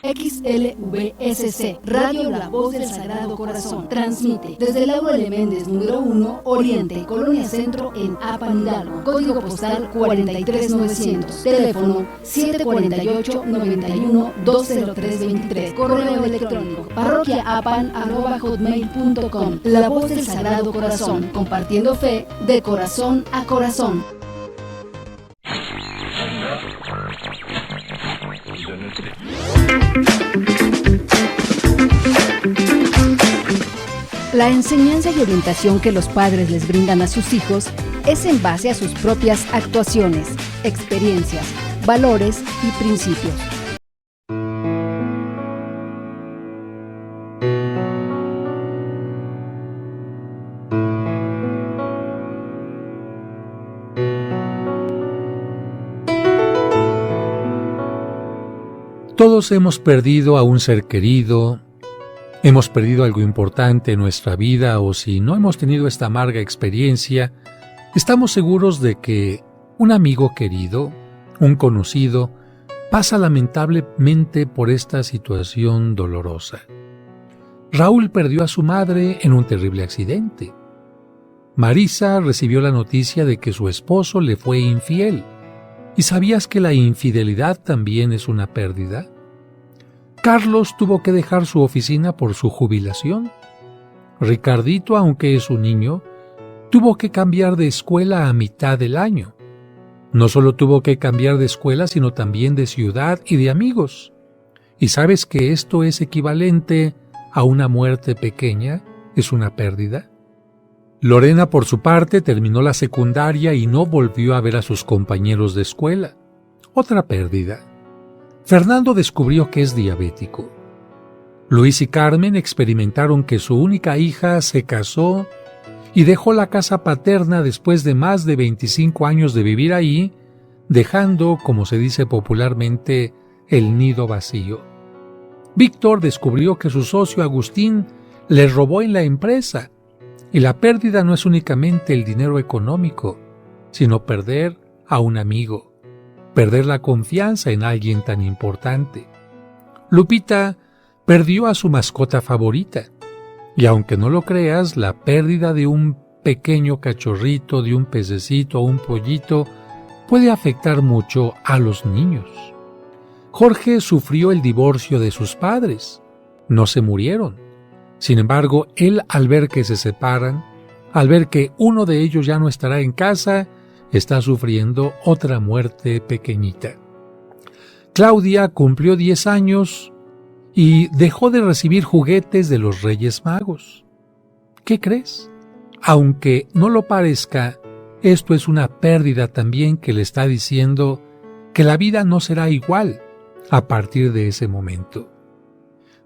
XLVSC, Radio La Voz del Sagrado Corazón. Transmite desde Laura Méndez, número 1, Oriente, Colonia Centro, en Apan Hidalgo. Código postal 43900. Teléfono 748-91-20323. Correo electrónico parroquiaapan@hotmail.com. La Voz del Sagrado Corazón, compartiendo fe de corazón a corazón. La enseñanza y orientación que los padres les brindan a sus hijos es en base a sus propias actuaciones, experiencias, valores y principios. Todos hemos perdido a un ser querido, hemos perdido algo importante en nuestra vida, o si no hemos tenido esta amarga experiencia, estamos seguros de que un amigo querido, un conocido, pasa lamentablemente por esta situación dolorosa. Raúl perdió a su madre en un terrible accidente. Marisa recibió la noticia de que su esposo le fue infiel. ¿Y sabías que la infidelidad también es una pérdida? Carlos tuvo que dejar su oficina por su jubilación. Ricardito, aunque es un niño, tuvo que cambiar de escuela a mitad del año. No solo tuvo que cambiar de escuela, sino también de ciudad y de amigos. ¿Y sabes que esto es equivalente a una muerte pequeña? ¿Es una pérdida? Lorena, por su parte, terminó la secundaria y no volvió a ver a sus compañeros de escuela. Otra pérdida. Fernando descubrió que es diabético. Luis y Carmen experimentaron que su única hija se casó y dejó la casa paterna después de más de 25 años de vivir ahí, dejando, como se dice popularmente, el nido vacío. Víctor descubrió que su socio Agustín le robó en la empresa. Y la pérdida no es únicamente el dinero económico, sino perder a un amigo, perder la confianza en alguien tan importante. Lupita perdió a su mascota favorita, y aunque no lo creas, la pérdida de un pequeño cachorrito, de un pececito o un pollito, puede afectar mucho a los niños. Jorge sufrió el divorcio de sus padres. No se murieron. Sin embargo, él, al ver que se separan, al ver que uno de ellos ya no estará en casa, está sufriendo otra muerte pequeñita. Claudia cumplió 10 años y dejó de recibir juguetes de los Reyes Magos. ¿Qué crees? Aunque no lo parezca, esto es una pérdida también que le está diciendo que la vida no será igual a partir de ese momento.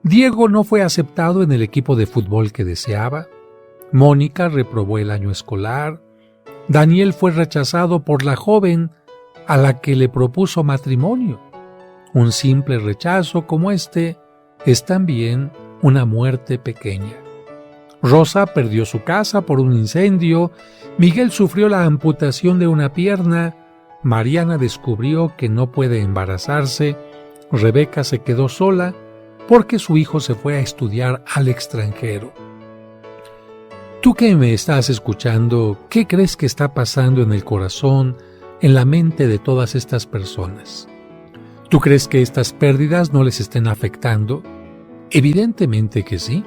Diego no fue aceptado en el equipo de fútbol que deseaba. Mónica reprobó el año escolar. Daniel fue rechazado por la joven a la que le propuso matrimonio. Un simple rechazo como este es también una muerte pequeña. Rosa perdió su casa por un incendio. Miguel sufrió la amputación de una pierna. Mariana descubrió que no puede embarazarse. Rebeca se quedó sola porque su hijo se fue a estudiar al extranjero. Tú que me estás escuchando, ¿qué crees que está pasando en el corazón, en la mente de todas estas personas? ¿Tú crees que estas pérdidas no les estén afectando? Evidentemente que sí.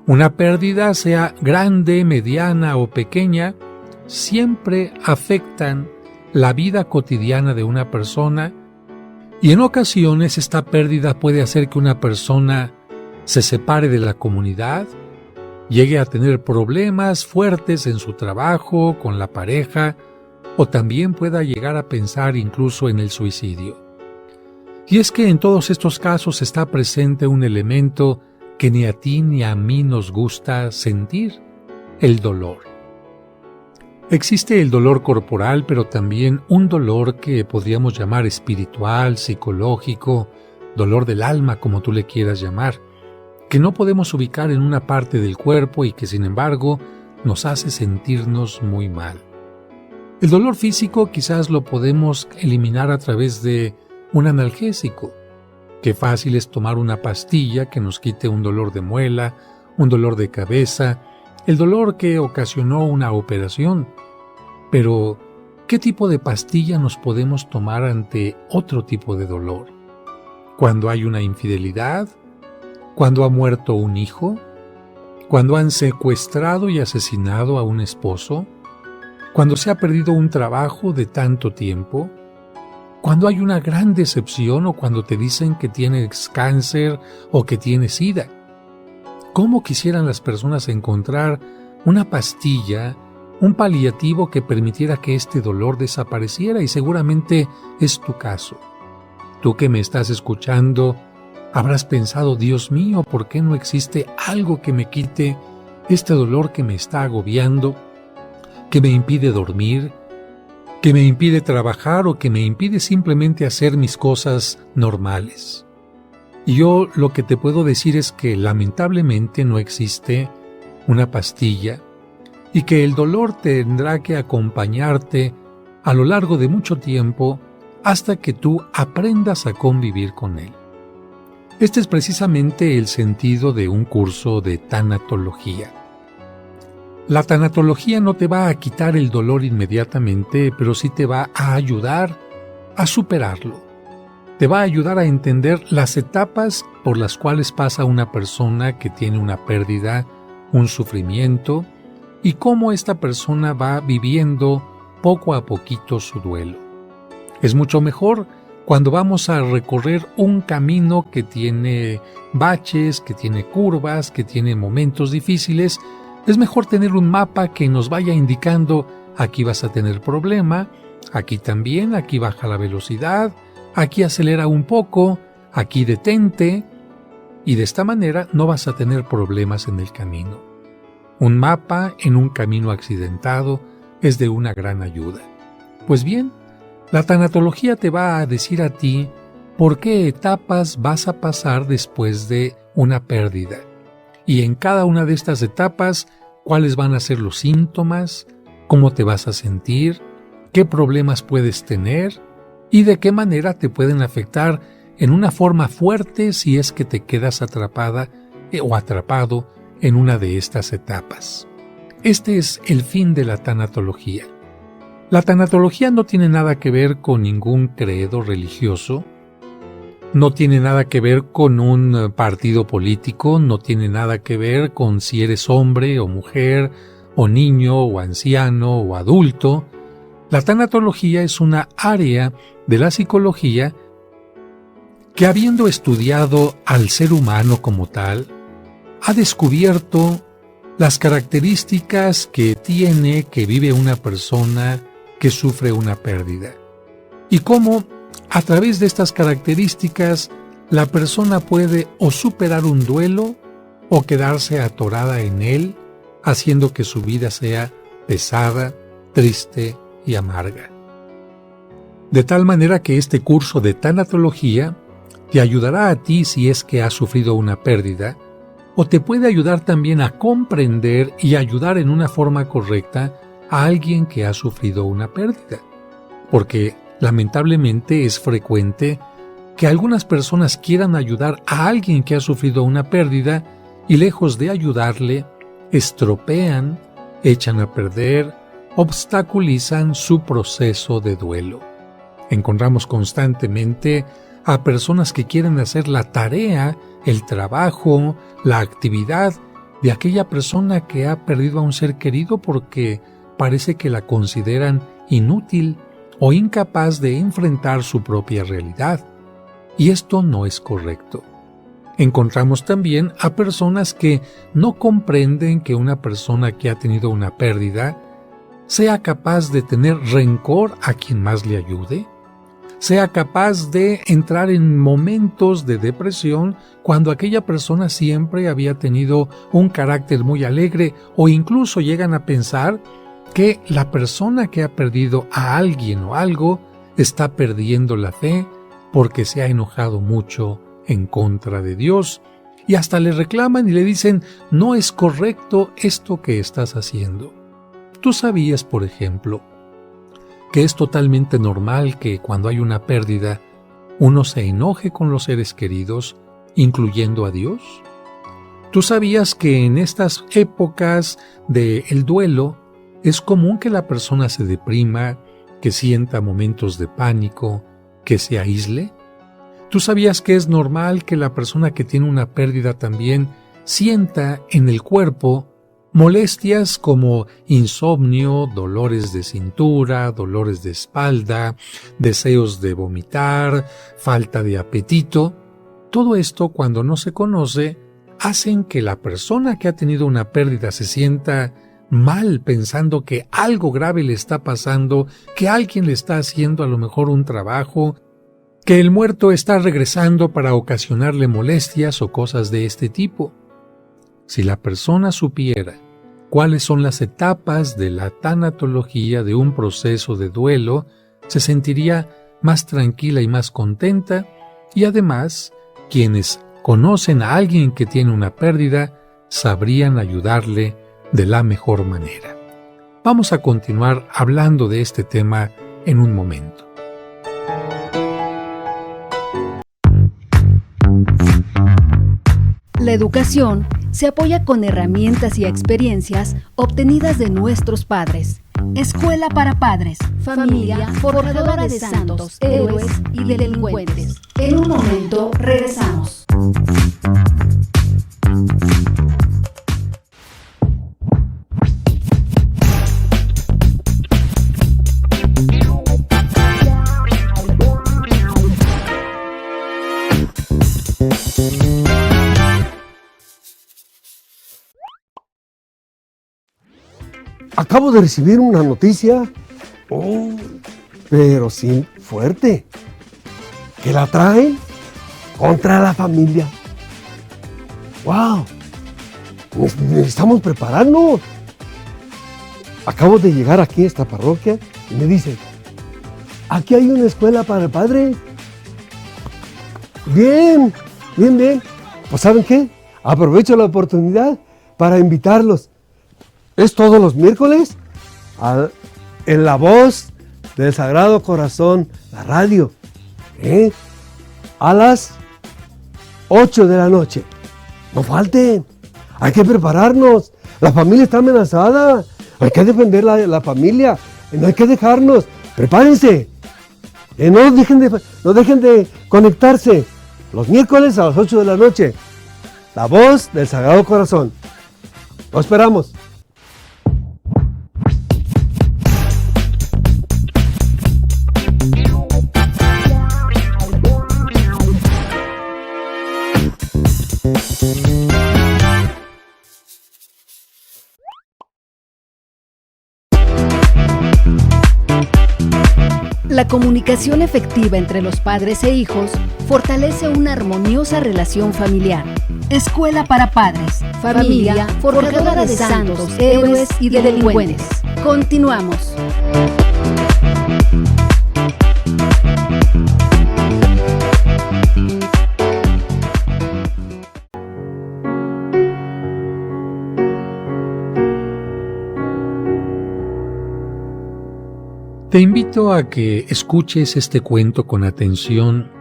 Una pérdida, sea grande, mediana o pequeña, siempre afectan la vida cotidiana de una persona. Y en ocasiones esta pérdida puede hacer que una persona se separe de la comunidad, llegue a tener problemas fuertes en su trabajo, con la pareja, o también pueda llegar a pensar incluso en el suicidio. Y es que en todos estos casos está presente un elemento que ni a ti ni a mí nos gusta sentir: el dolor. Existe el dolor corporal, pero también un dolor que podríamos llamar espiritual, psicológico, dolor del alma, como tú le quieras llamar, que no podemos ubicar en una parte del cuerpo y que sin embargo nos hace sentirnos muy mal. El dolor físico quizás lo podemos eliminar a través de un analgésico, Qué fácil es tomar una pastilla que nos quite un dolor de muela, un dolor de cabeza, el dolor que ocasionó una operación. Pero, ¿qué tipo de pastilla nos podemos tomar ante otro tipo de dolor? ¿Cuando hay una infidelidad? ¿Cuando ha muerto un hijo? ¿Cuando han secuestrado y asesinado a un esposo? ¿Cuando se ha perdido un trabajo de tanto tiempo? ¿Cuando hay una gran decepción o cuando te dicen que tienes cáncer o que tienes SIDA? ¿Cómo quisieran las personas encontrar una pastilla, un paliativo que permitiera que este dolor desapareciera? Y seguramente es tu caso. Tú que me estás escuchando, habrás pensado, Dios mío, ¿por qué no existe algo que me quite este dolor que me está agobiando, que me impide dormir, que me impide trabajar o que me impide simplemente hacer mis cosas normales? Y yo lo que te puedo decir es que lamentablemente no existe una pastilla y que el dolor tendrá que acompañarte a lo largo de mucho tiempo hasta que tú aprendas a convivir con él. Este es precisamente el sentido de un curso de tanatología. La tanatología no te va a quitar el dolor inmediatamente, pero sí te va a ayudar a superarlo. Te va a ayudar a entender las etapas por las cuales pasa una persona que tiene una pérdida, un sufrimiento, y cómo esta persona va viviendo poco a poquito su duelo. Es mucho mejor cuando vamos a recorrer un camino que tiene baches, que tiene curvas, que tiene momentos difíciles. Es mejor tener un mapa que nos vaya indicando: aquí vas a tener problema, aquí también, aquí baja la velocidad, aquí acelera un poco, aquí detente, y de esta manera no vas a tener problemas en el camino. Un mapa en un camino accidentado es de una gran ayuda. Pues bien, la tanatología te va a decir a ti por qué etapas vas a pasar después de una pérdida. Y en cada una de estas etapas, cuáles van a ser los síntomas, cómo te vas a sentir, qué problemas puedes tener y de qué manera te pueden afectar en una forma fuerte si es que te quedas atrapada o atrapado en una de estas etapas. Este es el fin de la tanatología. La tanatología no tiene nada que ver con ningún credo religioso, no tiene nada que ver con un partido político, no tiene nada que ver con si eres hombre o mujer, o niño o anciano o adulto. La tanatología es una área de la psicología que, habiendo estudiado al ser humano como tal, ha descubierto las características que vive una persona que sufre una pérdida, y cómo a través de estas características la persona puede o superar un duelo o quedarse atorada en él, haciendo que su vida sea pesada, triste y amarga. De tal manera que este curso de tanatología te ayudará a ti si es que has sufrido una pérdida, o te puede ayudar también a comprender y ayudar en una forma correcta a alguien que ha sufrido una pérdida. Porque lamentablemente es frecuente que algunas personas quieran ayudar a alguien que ha sufrido una pérdida y, lejos de ayudarle, estropean, echan a perder, obstaculizan su proceso de duelo. Encontramos constantemente a personas que quieren hacer la tarea, el trabajo, la actividad de aquella persona que ha perdido a un ser querido porque parece que la consideran inútil o incapaz de enfrentar su propia realidad. Y esto no es correcto. Encontramos también a personas que no comprenden que una persona que ha tenido una pérdida sea capaz de tener rencor a quien más le ayude, sea capaz de entrar en momentos de depresión cuando aquella persona siempre había tenido un carácter muy alegre, o incluso llegan a pensar que la persona que ha perdido a alguien o algo está perdiendo la fe porque se ha enojado mucho en contra de Dios, y hasta le reclaman y le dicen: no es correcto esto que estás haciendo. ¿Tú sabías, por ejemplo, que es totalmente normal que cuando hay una pérdida, uno se enoje con los seres queridos, incluyendo a Dios? ¿Tú sabías que en estas épocas del duelo es común que la persona se deprima, que sienta momentos de pánico, que se aísle? ¿Tú sabías que es normal que la persona que tiene una pérdida también sienta en el cuerpo molestias como insomnio, dolores de cintura, dolores de espalda, deseos de vomitar, falta de apetito? Todo esto, cuando no se conoce, hacen que la persona que ha tenido una pérdida se sienta mal, pensando que algo grave le está pasando, que alguien le está haciendo a lo mejor un trabajo, que el muerto está regresando para ocasionarle molestias o cosas de este tipo. Si la persona supiera cuáles son las etapas de la tanatología de un proceso de duelo, se sentiría más tranquila y más contenta, y además, quienes conocen a alguien que tiene una pérdida sabrían ayudarle de la mejor manera. Vamos a continuar hablando de este tema en un momento. La educación se apoya con herramientas y experiencias obtenidas de nuestros padres. Escuela para Padres, familia forjadora de santos, héroes y delincuentes. En un momento regresamos. Acabo de recibir una noticia, pero sí fuerte, que la traen contra la familia. ¡Wow! Necesitamos prepararnos. Acabo de llegar aquí a esta parroquia y me dicen, aquí hay una escuela para el padre. Bien. Pues ¿saben qué? Aprovecho la oportunidad para invitarlos. Es todos los miércoles en La Voz del Sagrado Corazón, la radio, a las 8 de la noche. No falten, hay que prepararnos. La familia está amenazada, hay que defender la familia, no hay que dejarnos. Prepárense, no dejen de conectarse. Los miércoles a las 8 de la noche, La Voz del Sagrado Corazón. Lo esperamos. La comunicación efectiva entre los padres e hijos fortalece una armoniosa relación familiar. Escuela para Padres, familia forjadora de santos, héroes y delincuentes. Continuamos. Te invito a que escuches este cuento con atención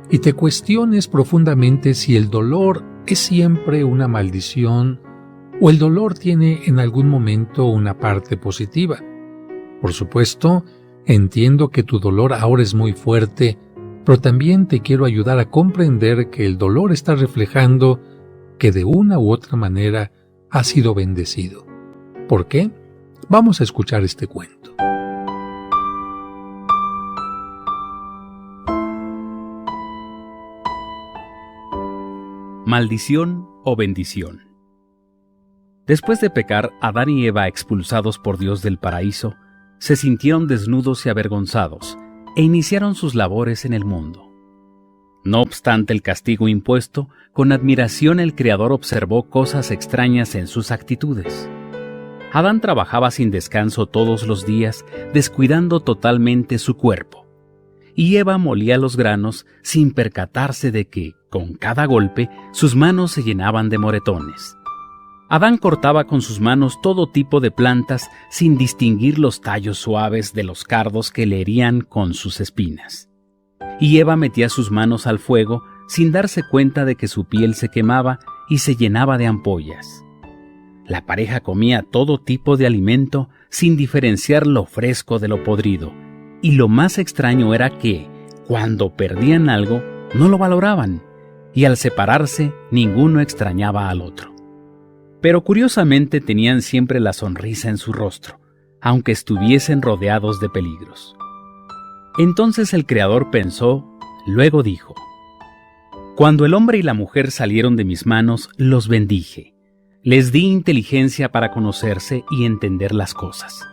y te cuestiones profundamente si el dolor es siempre una maldición o el dolor tiene en algún momento una parte positiva. Por supuesto, entiendo que tu dolor ahora es muy fuerte, pero también te quiero ayudar a comprender que el dolor está reflejando que de una u otra manera has sido bendecido. ¿Por qué? Vamos a escuchar este cuento. Maldición o bendición. Después de pecar, Adán y Eva, expulsados por Dios del paraíso, se sintieron desnudos y avergonzados e iniciaron sus labores en el mundo. No obstante el castigo impuesto, con admiración el Creador observó cosas extrañas en sus actitudes. Adán trabajaba sin descanso todos los días, descuidando totalmente su cuerpo. Y Eva molía los granos sin percatarse de que, con cada golpe, sus manos se llenaban de moretones. Adán cortaba con sus manos todo tipo de plantas sin distinguir los tallos suaves de los cardos que le herían con sus espinas. y Eva metía sus manos al fuego sin darse cuenta de que su piel se quemaba y se llenaba de ampollas. La pareja comía todo tipo de alimento sin diferenciar lo fresco de lo podrido, y lo más extraño era que, cuando perdían algo, no lo valoraban, y al separarse, ninguno extrañaba al otro. Pero curiosamente tenían siempre la sonrisa en su rostro, aunque estuviesen rodeados de peligros. Entonces el Creador pensó, luego dijo: Cuando el hombre y la mujer salieron de mis manos, los bendije. Les di inteligencia para conocerse y entender las cosas.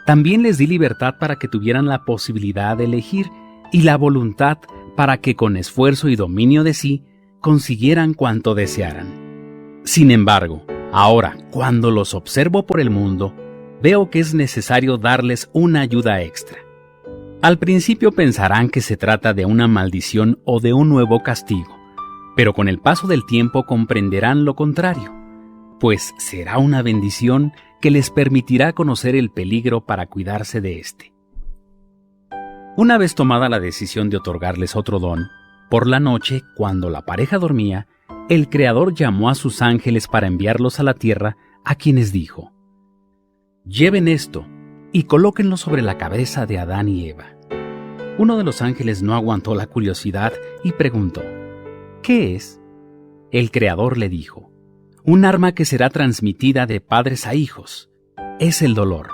También les di libertad para que tuvieran la posibilidad de elegir y la voluntad para que con esfuerzo y dominio de sí consiguieran cuanto desearan. Sin embargo, ahora, cuando los observo por el mundo, veo que es necesario darles una ayuda extra. Al principio pensarán que se trata de una maldición o de un nuevo castigo, pero con el paso del tiempo comprenderán lo contrario, pues será una bendición que les permitirá conocer el peligro para cuidarse de éste. Una vez tomada la decisión de otorgarles otro don, por la noche, cuando la pareja dormía, el Creador llamó a sus ángeles para enviarlos a la tierra, a quienes dijo: Lleven esto y colóquenlo sobre la cabeza de Adán y Eva. Uno de los ángeles no aguantó la curiosidad y preguntó: ¿Qué es? El Creador le dijo: Un arma que será transmitida de padres a hijos. Es el dolor.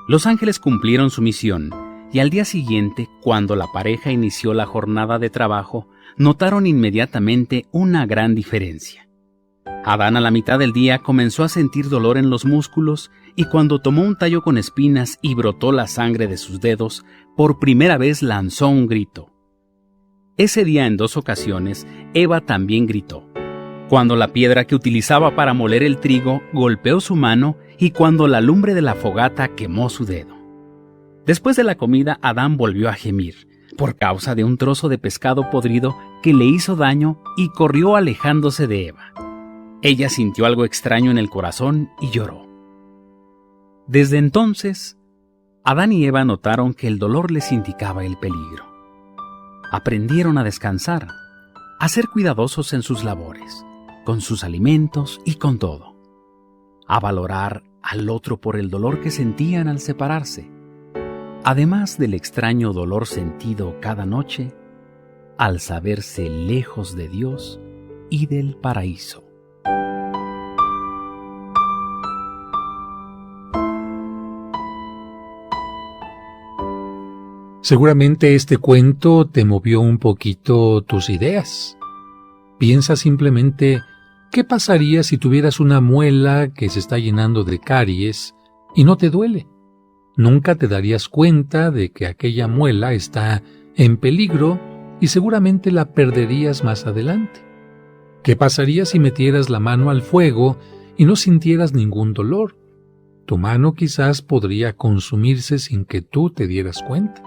Los ángeles cumplieron su misión, y al día siguiente, cuando la pareja inició la jornada de trabajo, notaron inmediatamente una gran diferencia. Adán a la mitad del día comenzó a sentir dolor en los músculos, y cuando tomó un tallo con espinas y brotó la sangre de sus dedos, por primera vez lanzó un grito. Ese día, en 2 ocasiones, Eva también gritó. Cuando la piedra que utilizaba para moler el trigo golpeó su mano y cuando la lumbre de la fogata quemó su dedo. Después de la comida, Adán volvió a gemir, por causa de un trozo de pescado podrido que le hizo daño y corrió alejándose de Eva. Ella sintió algo extraño en el corazón y lloró. Desde entonces, Adán y Eva notaron que el dolor les indicaba el peligro. Aprendieron a descansar, a ser cuidadosos en sus labores, con sus alimentos y con todo. A valorar al otro por el dolor que sentían al separarse, además del extraño dolor sentido cada noche al saberse lejos de Dios y del paraíso. Seguramente este cuento te movió un poquito tus ideas. Piensa simplemente, ¿qué pasaría si tuvieras una muela que se está llenando de caries y no te duele? Nunca te darías cuenta de que aquella muela está en peligro y seguramente la perderías más adelante. ¿Qué pasaría si metieras la mano al fuego y no sintieras ningún dolor? Tu mano quizás podría consumirse sin que tú te dieras cuenta.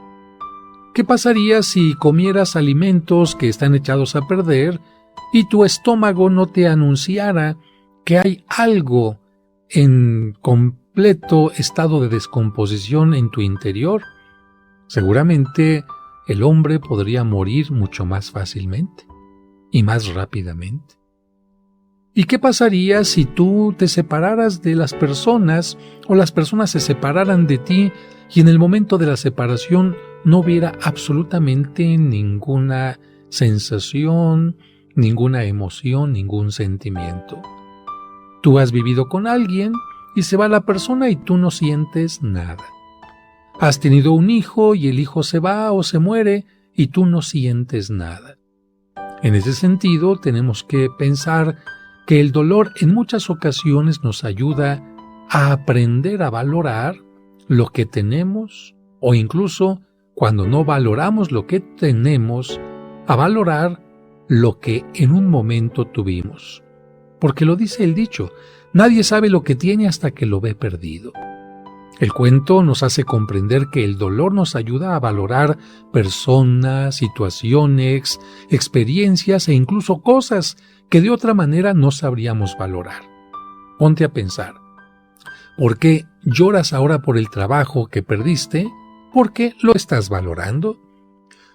¿Qué pasaría si comieras alimentos que están echados a perder y tu estómago no te anunciara que hay algo en completo estado de descomposición en tu interior? Seguramente el hombre podría morir mucho más fácilmente y más rápidamente. ¿Y qué pasaría si tú te separaras de las personas o las personas se separaran de ti y en el momento de la separación no hubiera absolutamente ninguna sensación, ninguna emoción, ningún sentimiento? Tú has vivido con alguien y se va la persona y tú no sientes nada. Has tenido un hijo y el hijo se va o se muere y tú no sientes nada. En ese sentido, tenemos que pensar que el dolor en muchas ocasiones nos ayuda a aprender a valorar lo que tenemos o incluso cuando no valoramos lo que tenemos, a valorar lo que en un momento tuvimos. Porque lo dice el dicho, nadie sabe lo que tiene hasta que lo ve perdido. El cuento nos hace comprender que el dolor nos ayuda a valorar personas, situaciones, experiencias e incluso cosas que de otra manera no sabríamos valorar. Ponte a pensar, ¿por qué lloras ahora por el trabajo que perdiste? ¿Por qué lo estás valorando?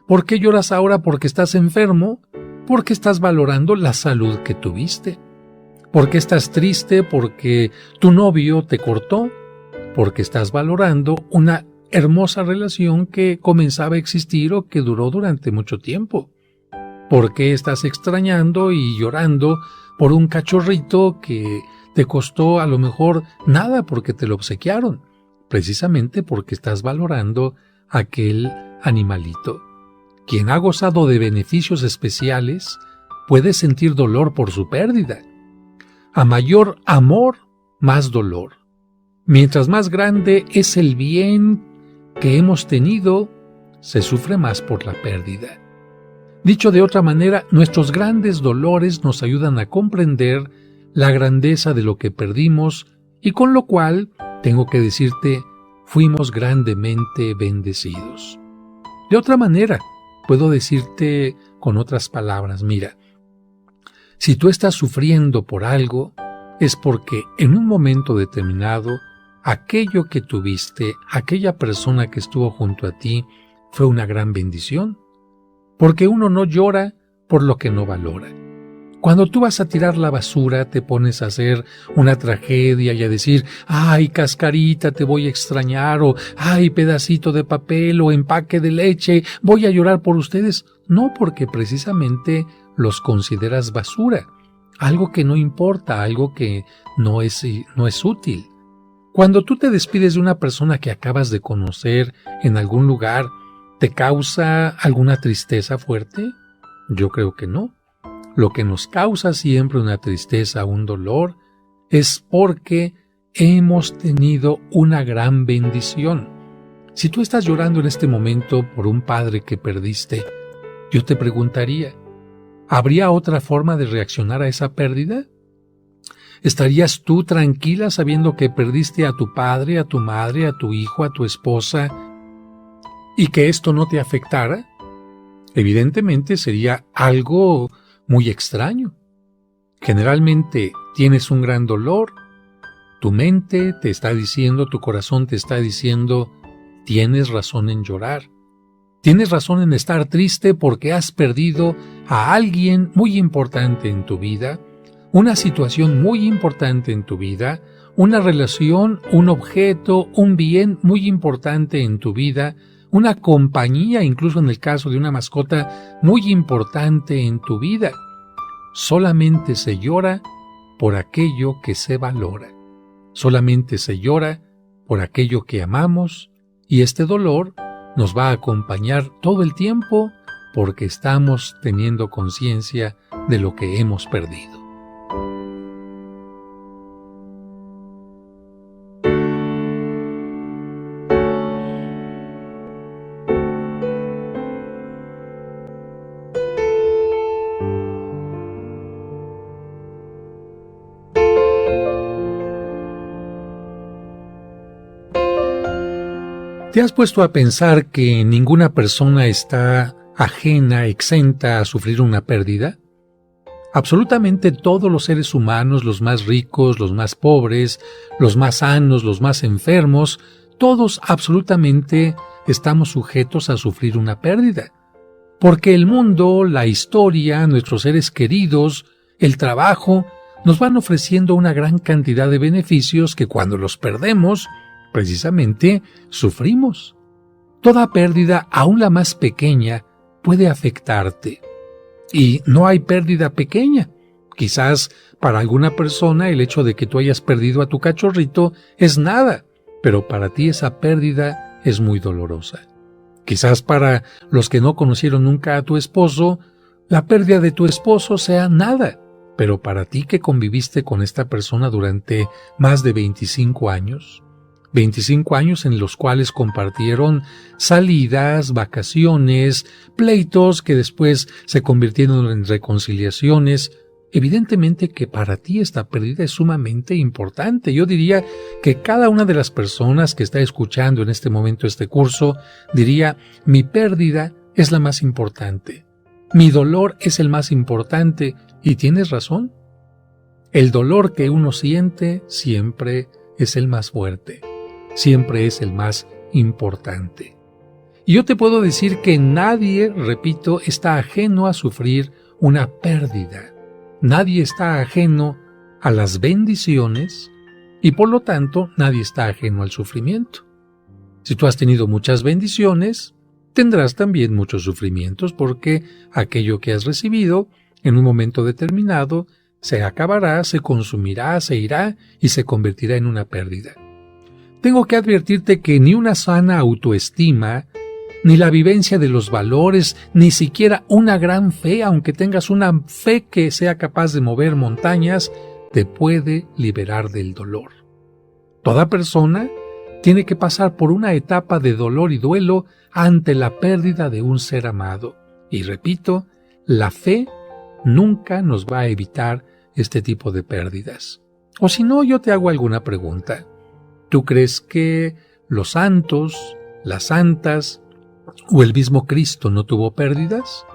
¿Por qué lloras ahora porque estás enfermo? Porque estás valorando la salud que tuviste. ¿Por qué estás triste porque tu novio te cortó? Porque estás valorando una hermosa relación que comenzaba a existir o que duró durante mucho tiempo. ¿Por qué estás extrañando y llorando por un cachorrito que te costó a lo mejor nada porque te lo obsequiaron? Precisamente porque estás valorando aquel animalito. Quien ha gozado de beneficios especiales puede sentir dolor por su pérdida. A mayor amor, más dolor. Mientras más grande es el bien que hemos tenido, se sufre más por la pérdida. Dicho de otra manera, nuestros grandes dolores nos ayudan a comprender la grandeza de lo que perdimos y con lo cual, tengo que decirte, fuimos grandemente bendecidos. De otra manera, puedo decirte con otras palabras, mira, si tú estás sufriendo por algo, es porque en un momento determinado, aquello que tuviste, aquella persona que estuvo junto a ti, fue una gran bendición. Porque uno no llora por lo que no valora. Cuando tú vas a tirar la basura, te pones a hacer una tragedia y a decir, ¡ay, cascarita, te voy a extrañar! O ¡ay, pedacito de papel! O empaque de leche, voy a llorar por ustedes. No, porque precisamente los consideras basura, algo que no importa, algo que no es útil. Cuando tú te despides de una persona que acabas de conocer en algún lugar, ¿te causa alguna tristeza fuerte? Yo creo que no. Lo que nos causa siempre una tristeza, un dolor, es porque hemos tenido una gran bendición. Si tú estás llorando en este momento por un padre que perdiste, yo te preguntaría, ¿habría otra forma de reaccionar a esa pérdida? ¿Estarías tú tranquila sabiendo que perdiste a tu padre, a tu madre, a tu hijo, a tu esposa, y que esto no te afectara? Evidentemente sería algo muy extraño. Generalmente tienes un gran dolor, tu mente te está diciendo, tu corazón te está diciendo, tienes razón en llorar. Tienes razón en estar triste porque has perdido a alguien muy importante en tu vida, una situación muy importante en tu vida, una relación, un objeto, un bien muy importante en tu vida, una compañía, incluso en el caso de una mascota, muy importante en tu vida. Solamente se llora por aquello que se valora. Solamente se llora por aquello que amamos y este dolor nos va a acompañar todo el tiempo porque estamos teniendo conciencia de lo que hemos perdido. ¿Te has puesto a pensar que ninguna persona está ajena, exenta a sufrir una pérdida? Absolutamente todos los seres humanos, los más ricos, los más pobres, los más sanos, los más enfermos, todos absolutamente estamos sujetos a sufrir una pérdida. Porque el mundo, la historia, nuestros seres queridos, el trabajo, nos van ofreciendo una gran cantidad de beneficios que cuando los perdemos, precisamente sufrimos. Toda pérdida, aun la más pequeña, puede afectarte. Y no hay pérdida pequeña. Quizás para alguna persona el hecho de que tú hayas perdido a tu cachorrito es nada, pero para ti esa pérdida es muy dolorosa. Quizás para los que no conocieron nunca a tu esposo, la pérdida de tu esposo sea nada, pero para ti que conviviste con esta persona durante más de 25 años, 25 años en los cuales compartieron salidas, vacaciones, pleitos que después se convirtieron en reconciliaciones. Evidentemente que para ti esta pérdida es sumamente importante. Yo diría que cada una de las personas que está escuchando en este momento este curso diría, mi pérdida es la más importante. Mi dolor es el más importante. Y tienes razón. El dolor que uno siente siempre es el más fuerte. Siempre es el más importante. Y yo te puedo decir que nadie, repito, está ajeno a sufrir una pérdida. Nadie está ajeno a las bendiciones y por lo tanto nadie está ajeno al sufrimiento. Si tú has tenido muchas bendiciones, tendrás también muchos sufrimientos porque aquello que has recibido en un momento determinado se acabará, se consumirá, se irá y se convertirá en una pérdida. Tengo que advertirte que ni una sana autoestima, ni la vivencia de los valores, ni siquiera una gran fe, aunque tengas una fe que sea capaz de mover montañas, te puede liberar del dolor. Toda persona tiene que pasar por una etapa de dolor y duelo ante la pérdida de un ser amado. Y repito, la fe nunca nos va a evitar este tipo de pérdidas. O si no, yo te hago alguna pregunta. ¿Tú crees que los santos, las santas o el mismo Cristo no tuvo pérdidas?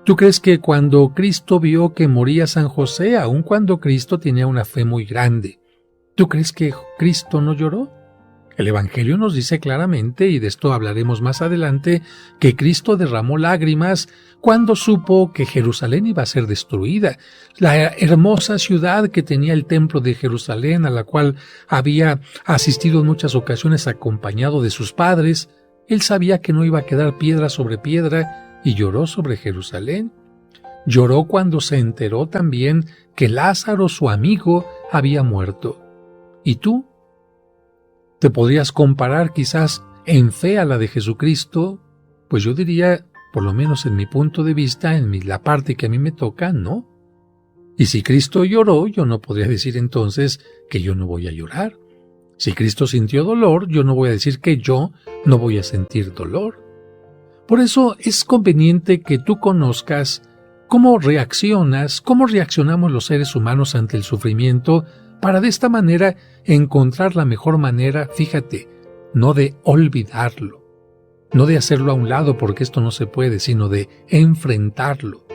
¿Tú crees que cuando Cristo vio que moría San José, aun cuando Cristo tenía una fe muy grande, ¿tú crees que Cristo no lloró? El Evangelio nos dice claramente, y de esto hablaremos más adelante, que Cristo derramó lágrimas cuando supo que Jerusalén iba a ser destruida. La hermosa ciudad que tenía el templo de Jerusalén, a la cual había asistido en muchas ocasiones acompañado de sus padres, él sabía que no iba a quedar piedra sobre piedra y lloró sobre Jerusalén. Lloró cuando se enteró también que Lázaro, su amigo, había muerto. ¿Y tú? ¿Te podrías comparar quizás en fe a la de Jesucristo? Pues yo diría, por lo menos en mi punto de vista, la parte que a mí me toca, no. Y si Cristo lloró, yo no podría decir entonces que yo no voy a llorar. Si Cristo sintió dolor, yo no voy a decir que yo no voy a sentir dolor. Por eso es conveniente que tú conozcas cómo reaccionamos los seres humanos ante el sufrimiento, para de esta manera encontrar la mejor manera, fíjate, no de olvidarlo, no de hacerlo a un lado porque esto no se puede, sino de enfrentarlo.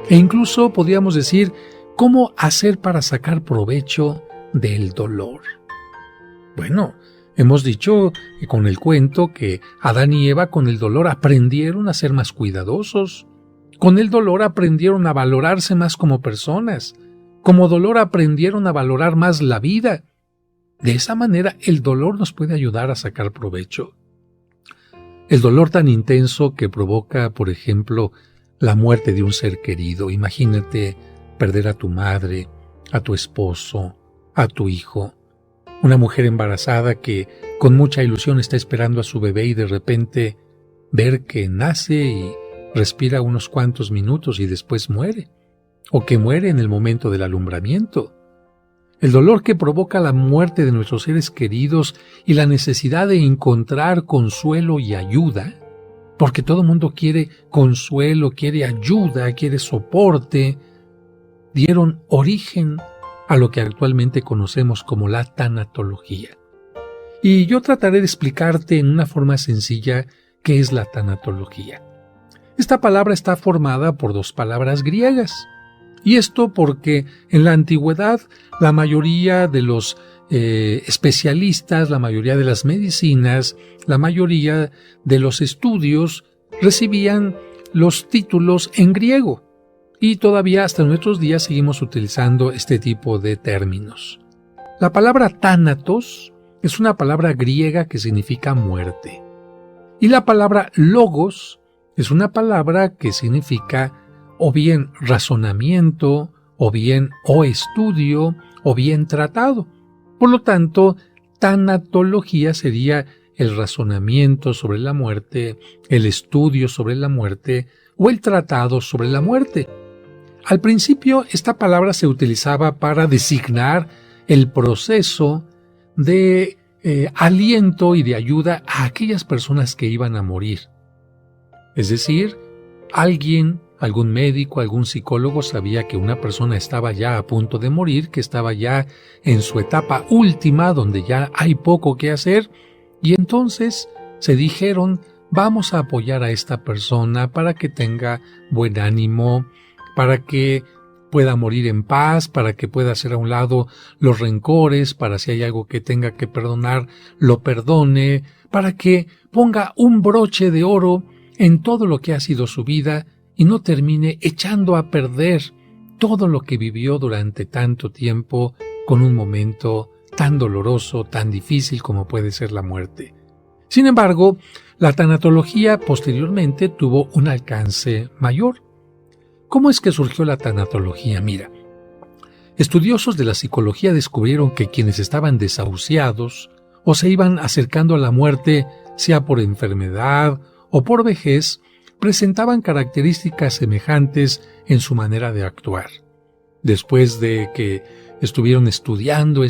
E incluso podríamos decir, ¿cómo hacer para sacar provecho del dolor? Bueno, hemos dicho con el cuento que Adán y Eva con el dolor aprendieron a ser más cuidadosos. Con el dolor aprendieron a valorarse más como personas. Como dolor aprendieron a valorar más la vida. De esa manera el dolor nos puede ayudar a sacar provecho. El dolor tan intenso que provoca, por ejemplo, la muerte de un ser querido. Imagínate perder a tu madre, a tu esposo, a tu hijo. Una mujer embarazada que con mucha ilusión está esperando a su bebé y de repente ver que nace y respira unos cuantos minutos y después muere. O que muere en el momento del alumbramiento. El dolor que provoca la muerte de nuestros seres queridos y la necesidad de encontrar consuelo y ayuda, porque todo el mundo quiere consuelo, quiere ayuda, quiere soporte, dieron origen a lo que actualmente conocemos como la tanatología. Y yo trataré de explicarte en una forma sencilla qué es la tanatología. Esta palabra está formada por dos palabras griegas. Y esto porque en la antigüedad la mayoría de los especialistas, la mayoría de las medicinas, la mayoría de los estudios recibían los títulos en griego. Y todavía hasta nuestros días seguimos utilizando este tipo de términos. La palabra tánatos es una palabra griega que significa muerte. Y la palabra logos es una palabra que significa o bien razonamiento, o bien estudio, o bien tratado. Por lo tanto, tanatología sería el razonamiento sobre la muerte, el estudio sobre la muerte, o el tratado sobre la muerte. Al principio, esta palabra se utilizaba para designar el proceso de aliento y de ayuda a aquellas personas que iban a morir. Es decir, algún médico, algún psicólogo sabía que una persona estaba ya a punto de morir, que estaba ya en su etapa última, donde ya hay poco que hacer, y entonces se dijeron, vamos a apoyar a esta persona para que tenga buen ánimo, para que pueda morir en paz, para que pueda hacer a un lado los rencores, para si hay algo que tenga que perdonar, lo perdone, para que ponga un broche de oro en todo lo que ha sido su vida y no termine echando a perder todo lo que vivió durante tanto tiempo con un momento tan doloroso, tan difícil como puede ser la muerte. Sin embargo, la tanatología posteriormente tuvo un alcance mayor. ¿Cómo es que surgió la tanatología? Mira, estudiosos de la psicología descubrieron que quienes estaban desahuciados o se iban acercando a la muerte, sea por enfermedad o por vejez, presentaban características semejantes en su manera de actuar. Después de que estuvieron estudiando a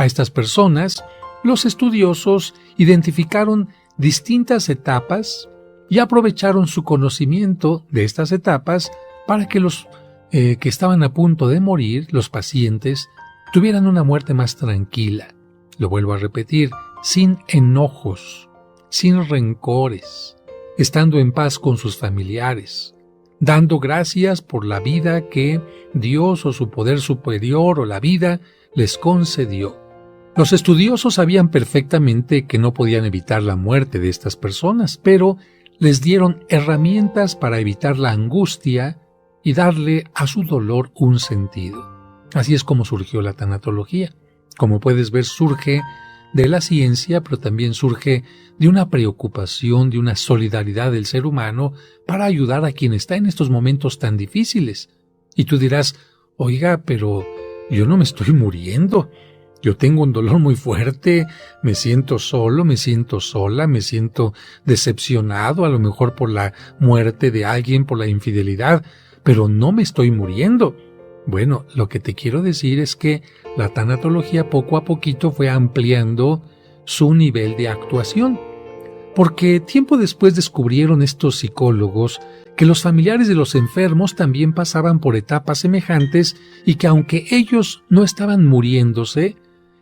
estas personas, los estudiosos identificaron distintas etapas y aprovecharon su conocimiento de estas etapas para que los que estaban a punto de morir, los pacientes, tuvieran una muerte más tranquila. Lo vuelvo a repetir, sin enojos, sin rencores, estando en paz con sus familiares, dando gracias por la vida que Dios o su poder superior o la vida les concedió. Los estudiosos sabían perfectamente que no podían evitar la muerte de estas personas, pero les dieron herramientas para evitar la angustia y darle a su dolor un sentido. Así es como surgió la tanatología. Como puedes ver, surge de la ciencia, pero también surge de una preocupación, de una solidaridad del ser humano para ayudar a quien está en estos momentos tan difíciles. Y tú dirás, oiga, pero yo no me estoy muriendo. Yo tengo un dolor muy fuerte, me siento solo, me siento sola, me siento decepcionado, a lo mejor por la muerte de alguien, por la infidelidad, pero no me estoy muriendo. Bueno, lo que te quiero decir es que la tanatología poco a poquito fue ampliando su nivel de actuación, porque tiempo después descubrieron estos psicólogos que los familiares de los enfermos también pasaban por etapas semejantes y que aunque ellos no estaban muriéndose,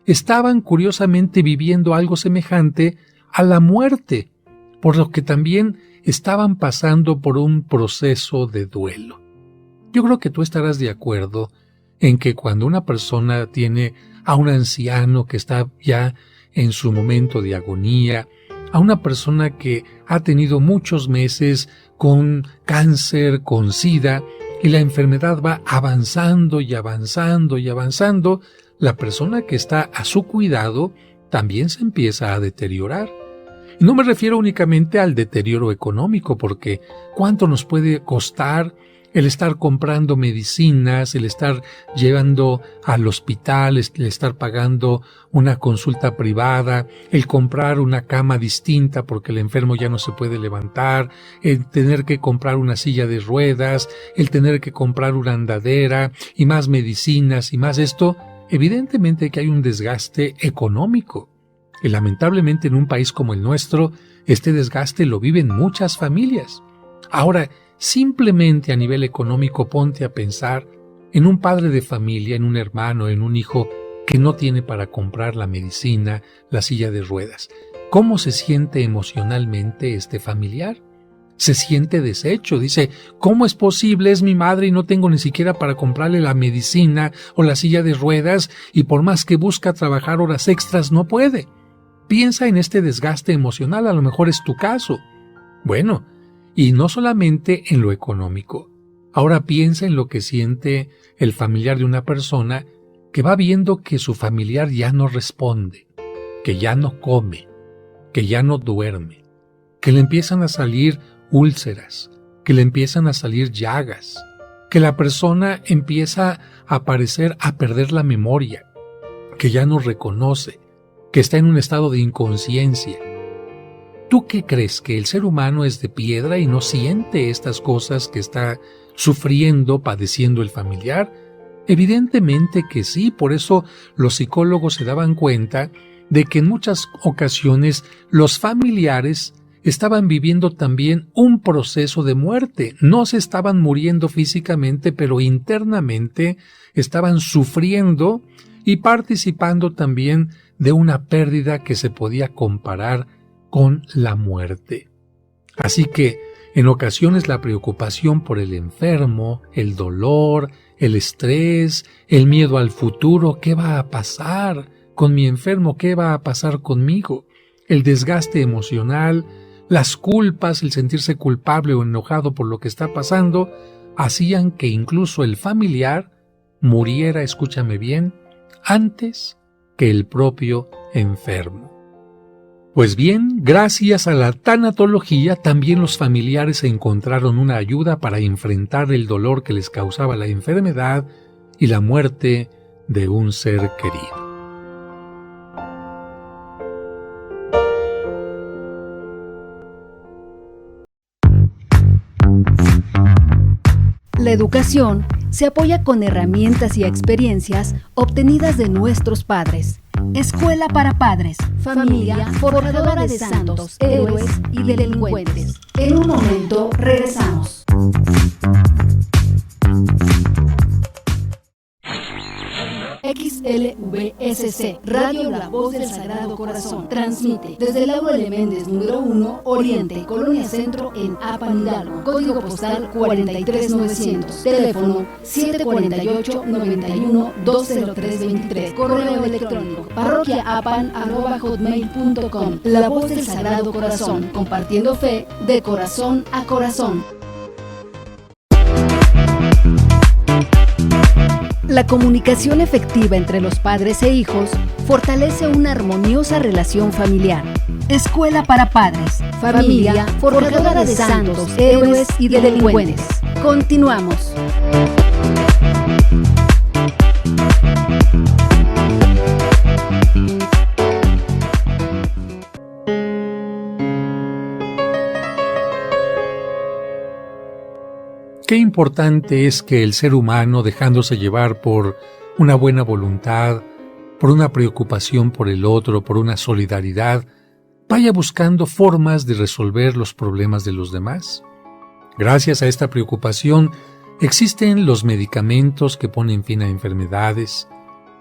estaban curiosamente viviendo algo semejante a la muerte, por lo que también estaban pasando por un proceso de duelo. Yo creo que tú estarás de acuerdo en que cuando una persona tiene a un anciano que está ya en su momento de agonía, a una persona que ha tenido muchos meses con cáncer, con SIDA, y la enfermedad va avanzando y avanzando y avanzando, la persona que está a su cuidado también se empieza a deteriorar. Y no me refiero únicamente al deterioro económico, porque ¿cuánto nos puede costar el estar comprando medicinas, el estar llevando al hospital, el estar pagando una consulta privada, el comprar una cama distinta porque el enfermo ya no se puede levantar, el tener que comprar una silla de ruedas, el tener que comprar una andadera y más medicinas y más esto? Evidentemente que hay un desgaste económico. Y lamentablemente en un país como el nuestro, este desgaste lo viven muchas familias. Ahora, simplemente a nivel económico ponte a pensar en un padre de familia, en un hermano, en un hijo que no tiene para comprar la medicina, la silla de ruedas. ¿Cómo se siente emocionalmente este familiar? Se siente deshecho, dice, ¿cómo es posible? Es mi madre y no tengo ni siquiera para comprarle la medicina o la silla de ruedas y por más que busca trabajar horas extras no puede. Piensa en este desgaste emocional, a lo mejor es tu caso. Bueno, y no solamente en lo económico. Ahora piensa en lo que siente el familiar de una persona que va viendo que su familiar ya no responde, que ya no come, que ya no duerme, que le empiezan a salir úlceras, que le empiezan a salir llagas, que la persona empieza a perder la memoria, que ya no reconoce, que está en un estado de inconsciencia. ¿Tú qué crees? ¿Que el ser humano es de piedra y no siente estas cosas que está sufriendo, padeciendo el familiar? Evidentemente que sí, por eso los psicólogos se daban cuenta de que en muchas ocasiones los familiares estaban viviendo también un proceso de muerte. No se estaban muriendo físicamente, pero internamente estaban sufriendo y participando también de una pérdida que se podía comparar con la muerte. Así que En ocasiones la preocupación por el enfermo, el dolor, el estrés, el miedo al futuro, ¿qué va a pasar con mi enfermo? ¿Qué va a pasar conmigo? El desgaste emocional, las culpas, el sentirse culpable o enojado por lo que está pasando, hacían que incluso el familiar muriera, escúchame bien, antes que el propio enfermo. Pues bien, gracias a la tanatología, también los familiares encontraron una ayuda para enfrentar el dolor que les causaba la enfermedad y la muerte de un ser querido. La educación se apoya con herramientas y experiencias obtenidas de nuestros padres. Escuela para Padres, familia forjadora de santos, héroes y delincuentes. En un momento regresamos. XLVSC, Radio La Voz del Sagrado Corazón, transmite desde el Aula de Méndez número 1, Oriente, Colonia Centro, en Apan Hidalgo. Código postal 43900. Teléfono 748-91-20323. Correo electrónico parroquiaapan@hotmail.com. La Voz del Sagrado Corazón, compartiendo fe de corazón a corazón. La comunicación efectiva entre los padres e hijos fortalece una armoniosa relación familiar. Escuela para Padres, familia forjadora de santos, héroes y delincuentes. Continuamos. Qué importante es que el ser humano, dejándose llevar por una buena voluntad, por una preocupación por el otro, por una solidaridad, vaya buscando formas de resolver los problemas de los demás. Gracias a esta preocupación, existen los medicamentos que ponen fin a enfermedades,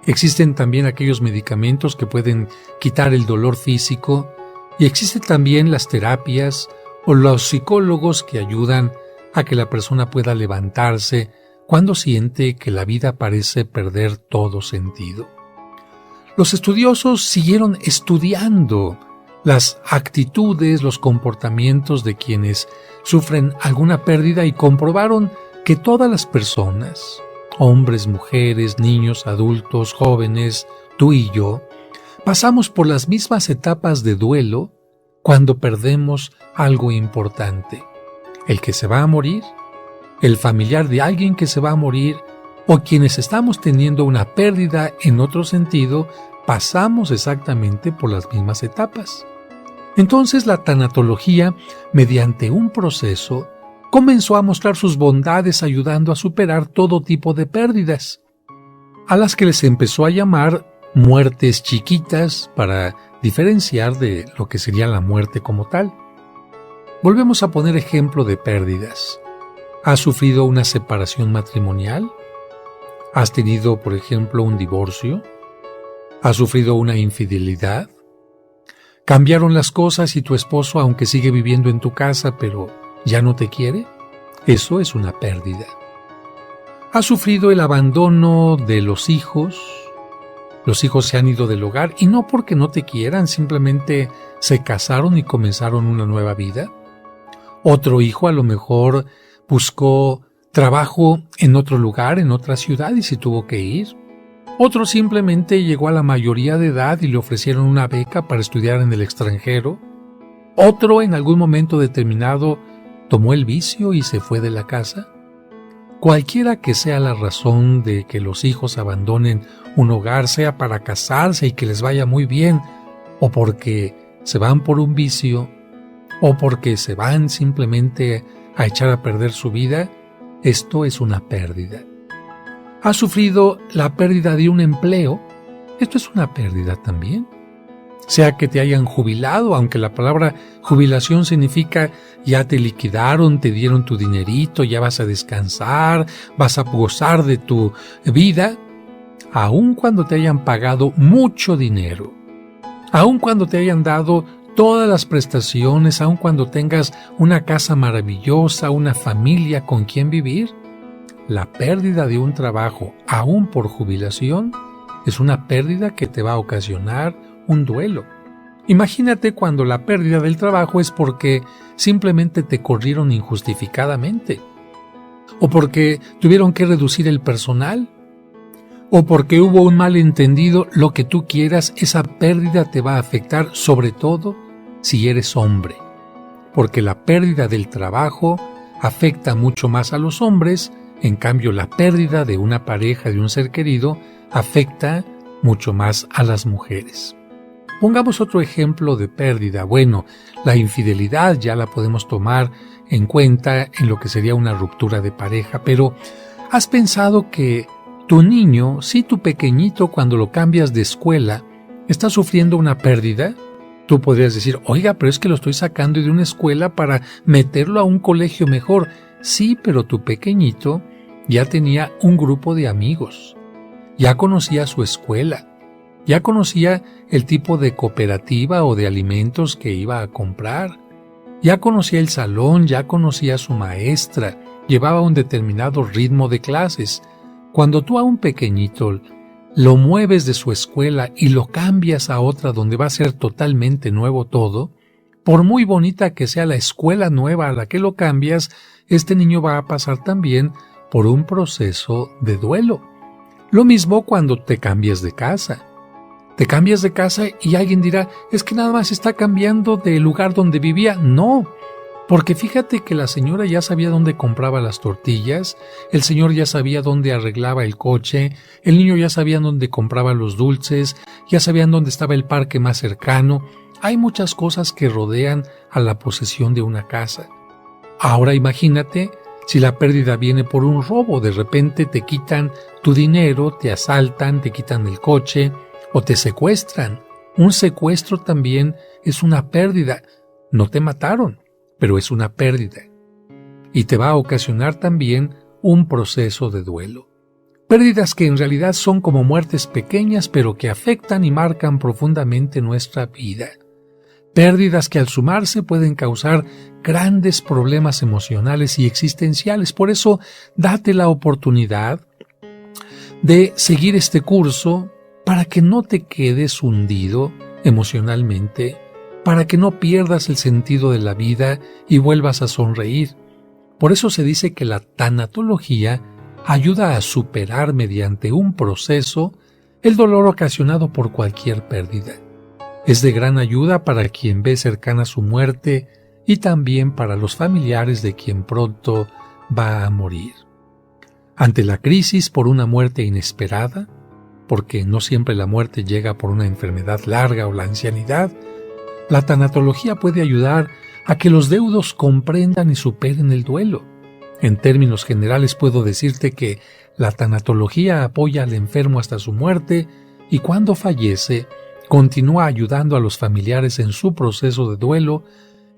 existen también aquellos medicamentos que pueden quitar el dolor físico, y existen también las terapias o los psicólogos que ayudan a que la persona pueda levantarse cuando siente que la vida parece perder todo sentido. Los estudiosos siguieron estudiando las actitudes, los comportamientos de quienes sufren alguna pérdida y comprobaron que todas las personas, hombres, mujeres, niños, adultos, jóvenes, tú y yo, pasamos por las mismas etapas de duelo cuando perdemos algo importante. El que se va a morir, el familiar de alguien que se va a morir, o quienes estamos teniendo una pérdida en otro sentido, pasamos exactamente por las mismas etapas. Entonces la tanatología, mediante un proceso, comenzó a mostrar sus bondades ayudando a superar todo tipo de pérdidas, a las que les empezó a llamar muertes chiquitas para diferenciar de lo que sería la muerte como tal. Volvemos a poner ejemplo de pérdidas. ¿Has sufrido una separación matrimonial? ¿Has tenido, por ejemplo, un divorcio? ¿Has sufrido una infidelidad? ¿Cambiaron las cosas y tu esposo, aunque sigue viviendo en tu casa, pero ya no te quiere? Eso es una pérdida. ¿Has sufrido el abandono de los hijos? Los hijos se han ido del hogar y no porque no te quieran, simplemente se casaron y comenzaron una nueva vida. Otro hijo a lo mejor buscó trabajo en otro lugar, en otra ciudad y se tuvo que ir. Otro simplemente llegó a la mayoría de edad y le ofrecieron una beca para estudiar en el extranjero. Otro en algún momento determinado tomó el vicio y se fue de la casa. Cualquiera que sea la razón de que los hijos abandonen un hogar, sea para casarse y que les vaya muy bien, o porque se van por un vicio, o porque se van simplemente a echar a perder su vida, esto es una pérdida. ¿Has sufrido la pérdida de un empleo? Esto es una pérdida también. Sea que te hayan jubilado, aunque la palabra jubilación significa ya te liquidaron, te dieron tu dinerito, ya vas a descansar, vas a gozar de tu vida, aun cuando te hayan pagado mucho dinero, aun cuando te hayan dado todas las prestaciones, aun cuando tengas una casa maravillosa, una familia con quien vivir. La pérdida de un trabajo, aún por jubilación, es una pérdida que te va a ocasionar un duelo. Imagínate cuando la pérdida del trabajo es porque simplemente te corrieron injustificadamente, o porque tuvieron que reducir el personal, o porque hubo un malentendido, lo que tú quieras. Esa pérdida te va a afectar, sobre todo si eres hombre, porque la pérdida del trabajo afecta mucho más a los hombres. En cambio, la pérdida de una pareja, de un ser querido, afecta mucho más a las mujeres. Pongamos otro ejemplo de pérdida. Bueno, la infidelidad ya la podemos tomar en cuenta en lo que sería una ruptura de pareja, pero ¿has pensado que tu niño, sí, tu pequeñito, cuando lo cambias de escuela, está sufriendo una pérdida? Tú podrías decir, oiga, pero es que lo estoy sacando de una escuela para meterlo a un colegio mejor. Sí, pero tu pequeñito ya tenía un grupo de amigos, ya conocía su escuela, ya conocía el tipo de cooperativa o de alimentos que iba a comprar, ya conocía el salón, ya conocía a su maestra, llevaba un determinado ritmo de clases. Cuando tú a un pequeñito lo mueves de su escuela y lo cambias a otra donde va a ser totalmente nuevo todo, por muy bonita que sea la escuela nueva a la que lo cambias, este niño va a pasar también por un proceso de duelo. Lo mismo cuando te cambias de casa. Te cambias de casa y alguien dirá, es que nada más está cambiando del lugar donde vivía. No, porque fíjate que la señora ya sabía dónde compraba las tortillas, el señor ya sabía dónde arreglaba el coche, el niño ya sabía dónde compraba los dulces, ya sabían dónde estaba el parque más cercano. Hay muchas cosas que rodean a la posesión de una casa. Ahora imagínate si la pérdida viene por un robo. De repente te quitan tu dinero, te asaltan, te quitan el coche o te secuestran. Un secuestro también es una pérdida. No te mataron, pero es una pérdida. Y te va a ocasionar también un proceso de duelo. Pérdidas que en realidad son como muertes pequeñas, pero que afectan y marcan profundamente nuestra vida. Pérdidas que al sumarse pueden causar grandes problemas emocionales y existenciales. Por eso, date la oportunidad de seguir este curso para que no te quedes hundido emocionalmente, para que no pierdas el sentido de la vida y vuelvas a sonreír. Por eso se dice que la tanatología ayuda a superar mediante un proceso el dolor ocasionado por cualquier pérdida. Es de gran ayuda para quien ve cercana su muerte y también para los familiares de quien pronto va a morir. Ante la crisis por una muerte inesperada, porque no siempre la muerte llega por una enfermedad larga o la ancianidad, la tanatología puede ayudar a que los deudos comprendan y superen el duelo. En términos generales puedo decirte que la tanatología apoya al enfermo hasta su muerte y cuando fallece, continúa ayudando a los familiares en su proceso de duelo,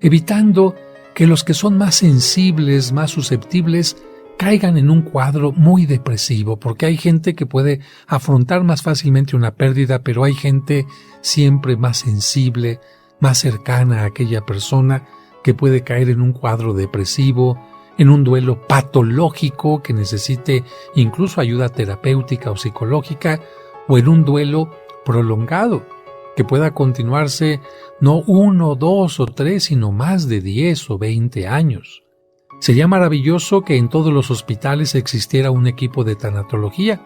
evitando que los que son más sensibles, más susceptibles, caigan en un cuadro muy depresivo, porque hay gente que puede afrontar más fácilmente una pérdida, pero hay gente siempre más sensible, más cercana a aquella persona, que puede caer en un cuadro depresivo, en un duelo patológico que necesite incluso ayuda terapéutica o psicológica, o en un duelo prolongado, que pueda continuarse no 1, 2 o 3, sino más de 10 o 20 años. Sería maravilloso que en todos los hospitales existiera un equipo de tanatología.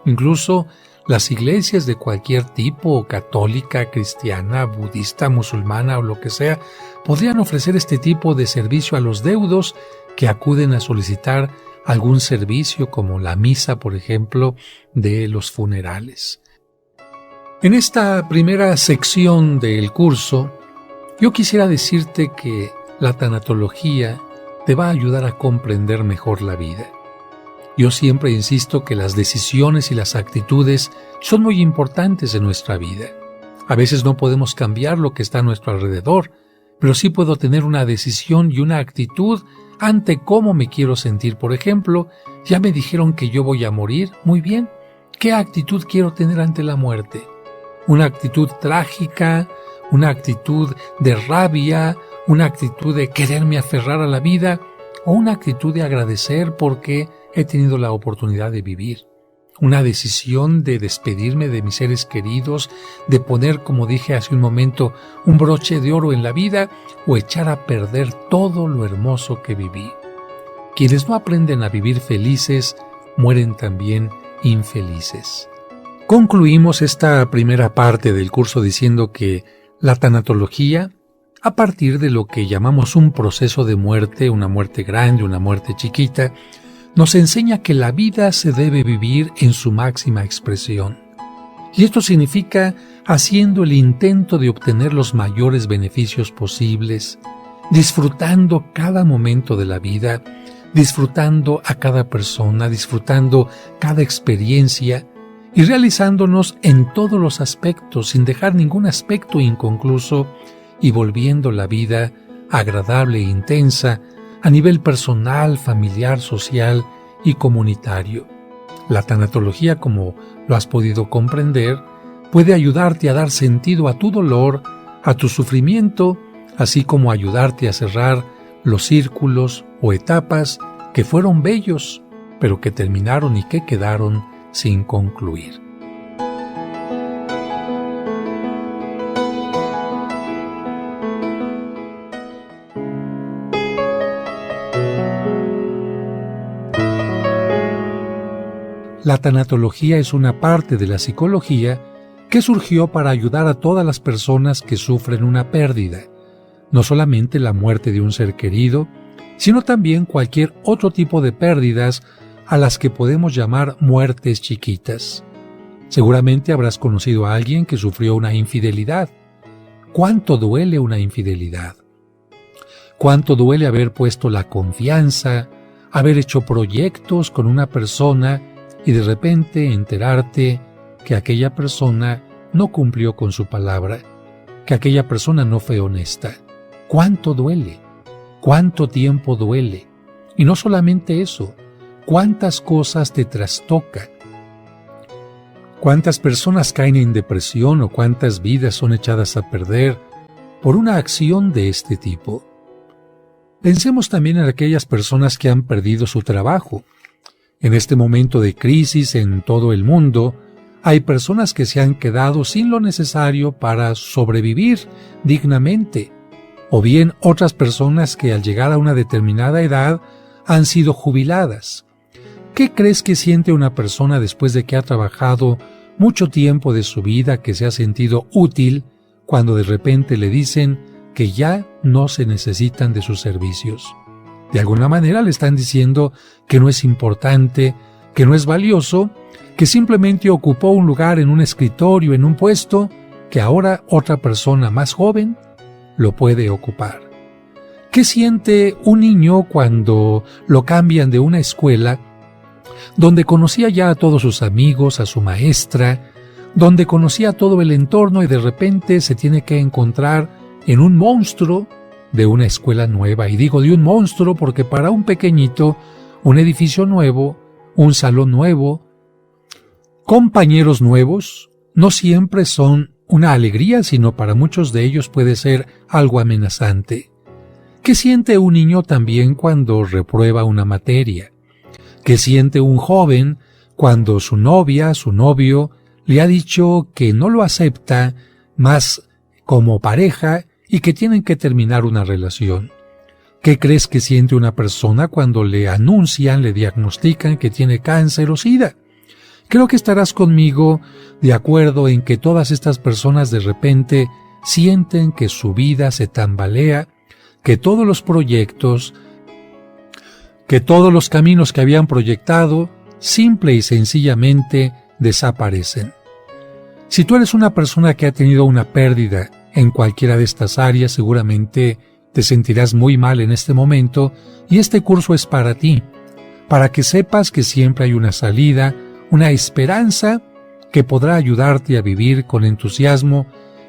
Incluso las iglesias de cualquier tipo, católica, cristiana, budista, musulmana o lo que sea, podrían ofrecer este tipo de servicio a los deudos que acuden a solicitar algún servicio como la misa, por ejemplo, de los funerales. En esta primera sección del curso, yo quisiera decirte que la tanatología te va a ayudar a comprender mejor la vida. Yo siempre insisto que las decisiones y las actitudes son muy importantes en nuestra vida. A veces no podemos cambiar lo que está a nuestro alrededor, pero sí puedo tener una decisión y una actitud ante cómo me quiero sentir. Por ejemplo, ya me dijeron que yo voy a morir. Muy bien, ¿qué actitud quiero tener ante la muerte? ¿Una actitud trágica? una actitud de rabia, una actitud de quererme aferrar a la vida o una actitud de agradecer porque he tenido la oportunidad de vivir. Una decisión de despedirme de mis seres queridos, de poner, como dije hace un momento, un broche de oro en la vida o echar a perder todo lo hermoso que viví. Quienes no aprenden a vivir felices, mueren también infelices. Concluimos esta primera parte del curso diciendo que la tanatología, a partir de lo que llamamos un proceso de muerte, una muerte grande, una muerte chiquita, nos enseña que la vida se debe vivir en su máxima expresión. Y esto significa haciendo el intento de obtener los mayores beneficios posibles, disfrutando cada momento de la vida, disfrutando a cada persona, disfrutando cada experiencia y realizándonos en todos los aspectos, sin dejar ningún aspecto inconcluso y volviendo la vida agradable e intensa a nivel personal, familiar, social y comunitario. La tanatología, como lo has podido comprender, puede ayudarte a dar sentido a tu dolor, a tu sufrimiento, así como ayudarte a cerrar los círculos o etapas que fueron bellos, pero que terminaron y que quedaron sin concluir. La tanatología es una parte de la psicología que surgió para ayudar a todas las personas que sufren una pérdida, no solamente la muerte de un ser querido, sino también cualquier otro tipo de pérdidas a las que podemos llamar muertes chiquitas. Seguramente habrás conocido a alguien que sufrió una infidelidad. ¿Cuánto duele una infidelidad? ¿Cuánto duele haber puesto la confianza, haber hecho proyectos con una persona y de repente enterarte que aquella persona no cumplió con su palabra, que aquella persona no fue honesta? ¿Cuánto duele? ¿Cuánto tiempo duele? Y no solamente eso, ¿cuántas cosas te trastoca? ¿Cuántas personas caen en depresión o cuántas vidas son echadas a perder por una acción de este tipo? Pensemos también en aquellas personas que han perdido su trabajo. En este momento de crisis en todo el mundo, hay personas que se han quedado sin lo necesario para sobrevivir dignamente, o bien otras personas que al llegar a una determinada edad han sido jubiladas. ¿Qué crees que siente una persona después de que ha trabajado mucho tiempo de su vida, que se ha sentido útil, cuando de repente le dicen que ya no se necesitan de sus servicios? De alguna manera le están diciendo que no es importante, que no es valioso, que simplemente ocupó un lugar en un escritorio, en un puesto, que ahora otra persona más joven lo puede ocupar. ¿Qué siente un niño cuando lo cambian de una escuela donde conocía ya a todos sus amigos, a su maestra, donde conocía todo el entorno y de repente se tiene que encontrar en un monstruo de una escuela nueva? Y digo de un monstruo porque para un pequeñito, un edificio nuevo, un salón nuevo, compañeros nuevos, no siempre son una alegría, sino para muchos de ellos puede ser algo amenazante. ¿Qué siente un niño también cuando reprueba una materia? ¿Qué siente un joven cuando su novia, su novio, le ha dicho que no lo acepta más como pareja y que tienen que terminar una relación? ¿Qué crees que siente una persona cuando le anuncian, le diagnostican que tiene cáncer o SIDA? Creo que estarás conmigo de acuerdo en que todas estas personas de repente sienten que su vida se tambalea, que todos los proyectos, que todos los caminos que habían proyectado, simple y sencillamente desaparecen. Si tú eres una persona que ha tenido una pérdida en cualquiera de estas áreas, seguramente te sentirás muy mal en este momento y este curso es para ti, para que sepas que siempre hay una salida, una esperanza que podrá ayudarte a vivir con entusiasmo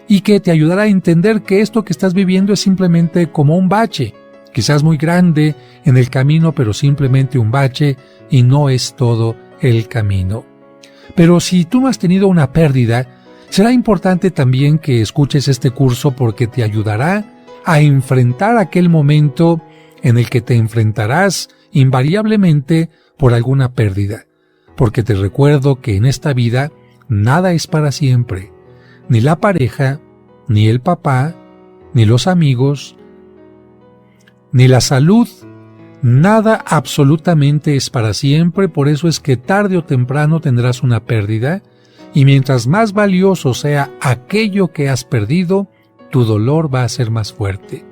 y que te ayudará a entender que esto que estás viviendo es simplemente como un bache, quizás muy grande en el camino, pero simplemente un bache y no es todo el camino. Pero si tú no has tenido una pérdida, Será importante también que escuches este curso porque te ayudará a enfrentar aquel momento en el que te enfrentarás invariablemente por alguna pérdida, porque te recuerdo que en esta vida nada es para siempre, ni la pareja, ni el papá, ni los amigos, ni la salud, nada absolutamente es para siempre. Por eso es que tarde o temprano tendrás una pérdida, y mientras más valioso sea aquello que has perdido, tu dolor va a ser más fuerte.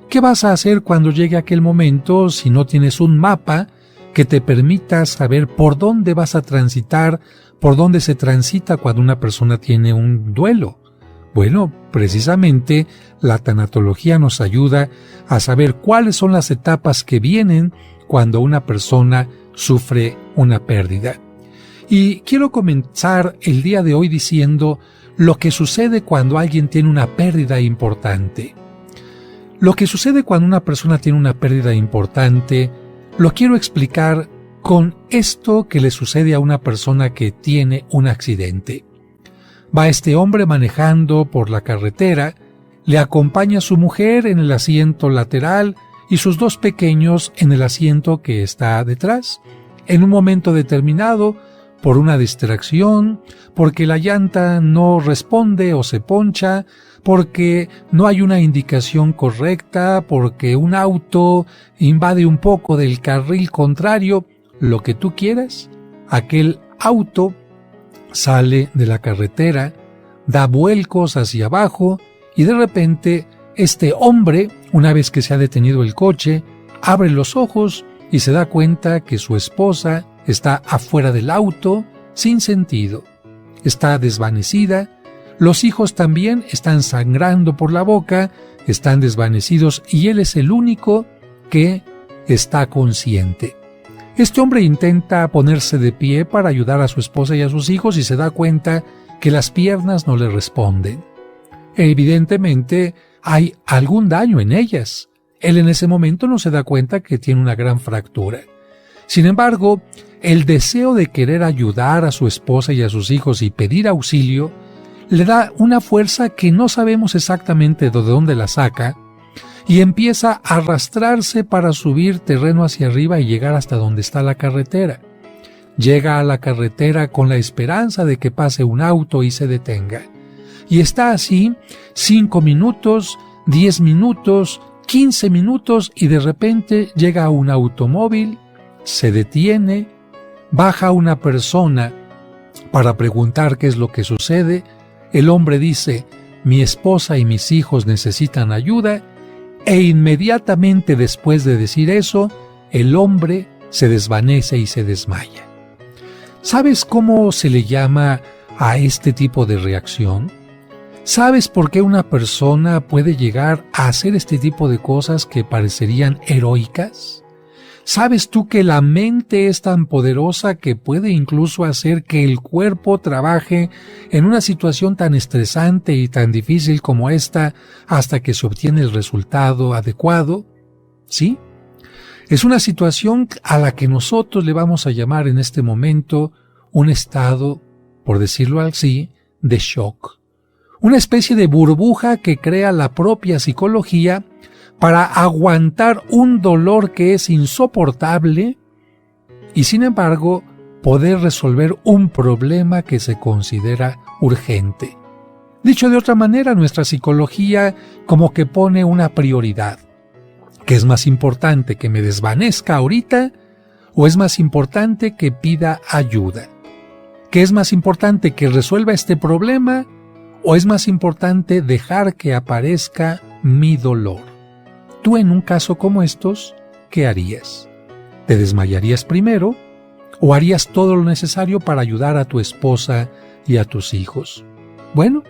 ¿Qué vas a hacer cuando llegue aquel momento si no tienes un mapa que te permita saber por dónde vas a transitar, por dónde se transita cuando una persona tiene un duelo? Bueno, precisamente la tanatología nos ayuda a saber cuáles son las etapas que vienen cuando una persona sufre una pérdida. Y quiero comenzar el día de hoy diciendo lo que sucede cuando alguien tiene una pérdida importante. Lo que sucede cuando una persona tiene una pérdida importante, lo quiero explicar con esto que le sucede a una persona que tiene un accidente. Va este hombre manejando por la carretera, le acompaña a su mujer en el asiento lateral y sus dos pequeños en el asiento que está detrás. En un momento determinado, por una distracción, porque la llanta no responde o se poncha, porque no hay una indicación correcta, porque un auto invade un poco del carril contrario, lo que tú quieras, aquel auto sale de la carretera, da vuelcos hacia abajo y de repente este hombre, una vez que se ha detenido el coche, abre los ojos y se da cuenta que su esposa está afuera del auto, sin sentido. Está desvanecida, los hijos también están sangrando por la boca, están desvanecidos y él es el único que está consciente. Este hombre intenta ponerse de pie para ayudar a su esposa y a sus hijos y se da cuenta que las piernas no le responden. Evidentemente hay algún daño en ellas. Él en ese momento no se da cuenta que tiene una gran fractura. Sin embargo, el deseo de querer ayudar a su esposa y a sus hijos y pedir auxilio le da una fuerza que no sabemos exactamente de dónde la saca y empieza a arrastrarse para subir terreno hacia arriba y llegar hasta donde está la carretera. Llega a la carretera con la esperanza de que pase un auto y se detenga. Y está así 5 minutos, 10 minutos, 15 minutos y de repente llega un automóvil, se detiene, baja una persona para preguntar qué es lo que sucede. El hombre dice: mi esposa y mis hijos necesitan ayuda, e inmediatamente después de decir eso, el hombre se desvanece y se desmaya. ¿Sabes cómo se le llama a este tipo de reacción? ¿Sabes por qué una persona puede llegar a hacer este tipo de cosas que parecerían heroicas? ¿Sabes tú que la mente es tan poderosa que puede incluso hacer que el cuerpo trabaje en una situación tan estresante y tan difícil como esta hasta que se obtiene el resultado adecuado? ¿Sí? Es una situación a la que nosotros le vamos a llamar en este momento un estado, por decirlo así, de shock. Una especie de burbuja que crea la propia psicología para aguantar un dolor que es insoportable y sin embargo poder resolver un problema que se considera urgente. Dicho de otra manera, nuestra psicología como que pone una prioridad. ¿Qué es más importante, que me desvanezca ahorita o es más importante que pida ayuda? ¿Qué es más importante, que resuelva este problema o es más importante dejar que aparezca mi dolor? Tú en un caso como estos, ¿qué harías? ¿Te desmayarías primero o harías todo lo necesario para ayudar a tu esposa y a tus hijos? Bueno,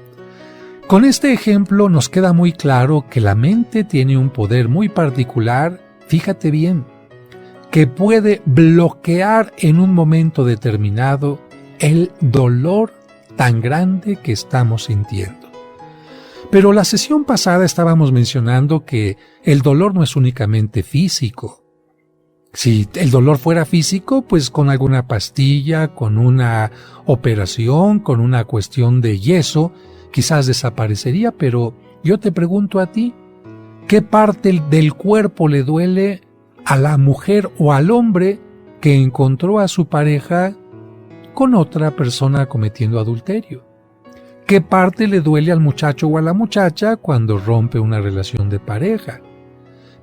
con este ejemplo nos queda muy claro que la mente tiene un poder muy particular, fíjate bien, que puede bloquear en un momento determinado el dolor tan grande que estamos sintiendo. Pero la sesión pasada estábamos mencionando que el dolor no es únicamente físico. Si el dolor fuera físico, pues con alguna pastilla, con una operación, con una cuestión de yeso, quizás desaparecería, pero yo te pregunto a ti, ¿qué parte del cuerpo le duele a la mujer o al hombre que encontró a su pareja con otra persona cometiendo adulterio? ¿Qué parte le duele al muchacho o a la muchacha cuando rompe una relación de pareja?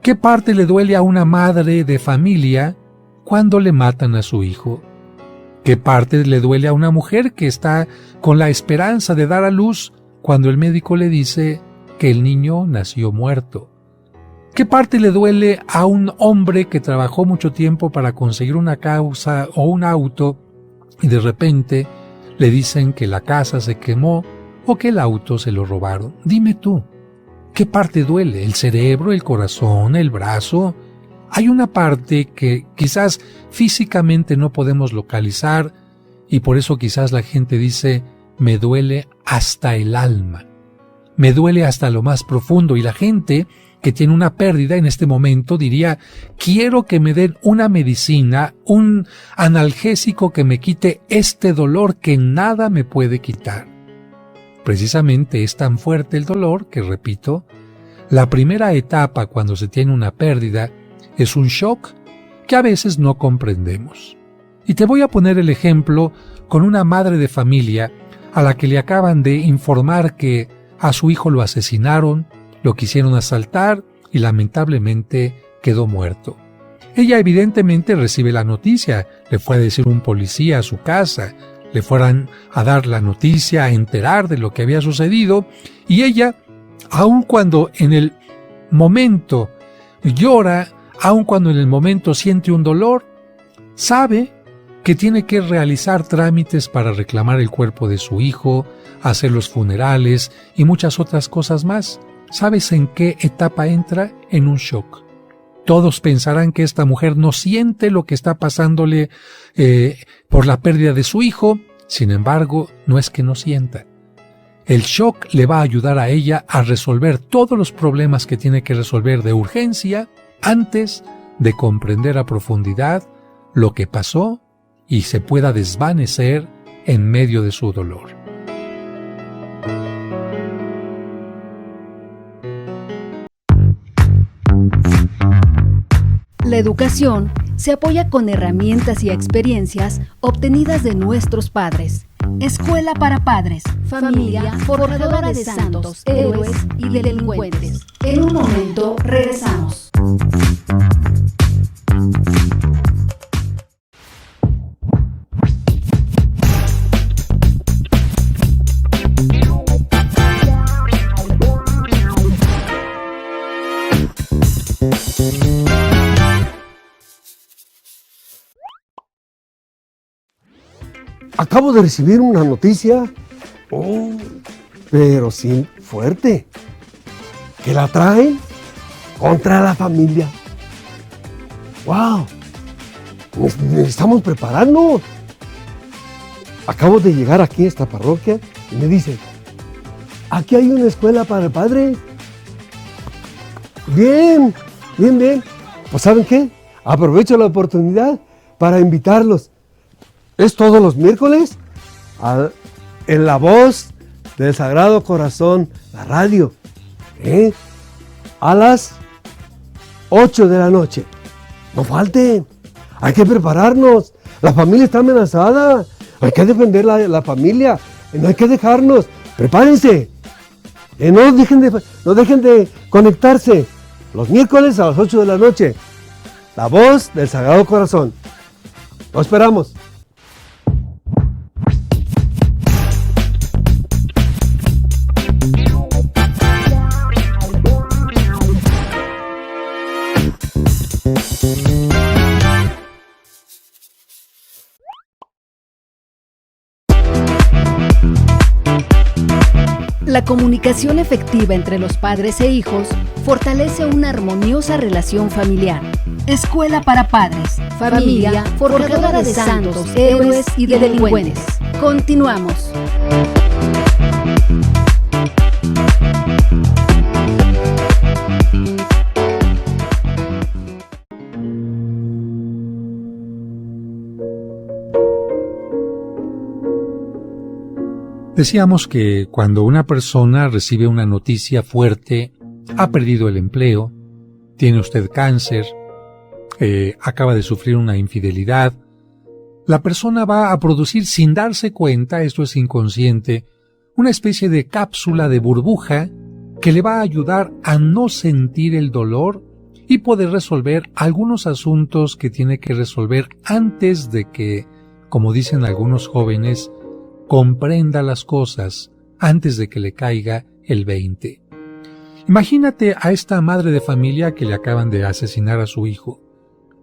¿Qué parte le duele a una madre de familia cuando le matan a su hijo? ¿Qué parte le duele a una mujer que está con la esperanza de dar a luz cuando el médico le dice que el niño nació muerto? ¿Qué parte le duele a un hombre que trabajó mucho tiempo para conseguir una casa o un auto y de repente le dicen que la casa se quemó o que el auto se lo robaron? Dime tú, ¿qué parte duele? ¿El cerebro, el corazón, el brazo? Hay una parte que quizás físicamente no podemos localizar y por eso quizás la gente dice, me duele hasta el alma, me duele hasta lo más profundo, y la gente que tiene una pérdida en este momento diría, quiero que me den una medicina, un analgésico que me quite este dolor que nada me puede quitar. Precisamente es tan fuerte el dolor que, repito, la primera etapa cuando se tiene una pérdida es un shock que a veces no comprendemos. Y te voy a poner el ejemplo con una madre de familia a la que le acaban de informar que a su hijo lo asesinaron, lo quisieron asaltar y lamentablemente quedó muerto. Ella evidentemente recibe la noticia, le fue a decir un policía a su casa, le fueran a dar la noticia, a enterar de lo que había sucedido, y ella, aun cuando en el momento llora, aun cuando en el momento siente un dolor, sabe que tiene que realizar trámites para reclamar el cuerpo de su hijo, hacer los funerales y muchas otras cosas más. ¿Sabes en qué etapa entra? En un shock. Todos pensarán que esta mujer no siente lo que está pasándole por la pérdida de su hijo. Sin embargo, no es que no sienta. El shock le va a ayudar a ella a resolver todos los problemas que tiene que resolver de urgencia antes de comprender a profundidad lo que pasó y se pueda desvanecer en medio de su dolor. La educación se apoya con herramientas y experiencias obtenidas de nuestros padres. Escuela para Padres, familia forjadora de santos, héroes y delincuentes. En un momento regresamos. Acabo de recibir una noticia, pero sí fuerte, que la traen contra la familia. ¡Wow! Necesitamos prepararnos. Acabo de llegar aquí a esta parroquia y me dicen, aquí hay una escuela para padres. Bien. Pues ¿saben qué? Aprovecho la oportunidad para invitarlos. Es todos los miércoles en La Voz del Sagrado Corazón, la radio, a las 8 de la noche. No falten, hay que prepararnos. La familia está amenazada, hay que defender la familia, no hay que dejarnos. Prepárense, no dejen de conectarse. Los miércoles a las 8 de la noche, La Voz del Sagrado Corazón. Los esperamos. La comunicación efectiva entre los padres e hijos fortalece una armoniosa relación familiar. Escuela para Padres, familia forjadora de santos, héroes y delincuentes. Continuamos. Decíamos que cuando una persona recibe una noticia fuerte, ha perdido el empleo, tiene usted cáncer, acaba de sufrir una infidelidad, la persona va a producir sin darse cuenta, esto es inconsciente, una especie de cápsula de burbuja que le va a ayudar a no sentir el dolor y poder resolver algunos asuntos que tiene que resolver antes de que, como dicen algunos jóvenes, comprenda las cosas antes de que le caiga el 20. Imagínate a esta madre de familia que le acaban de asesinar a su hijo.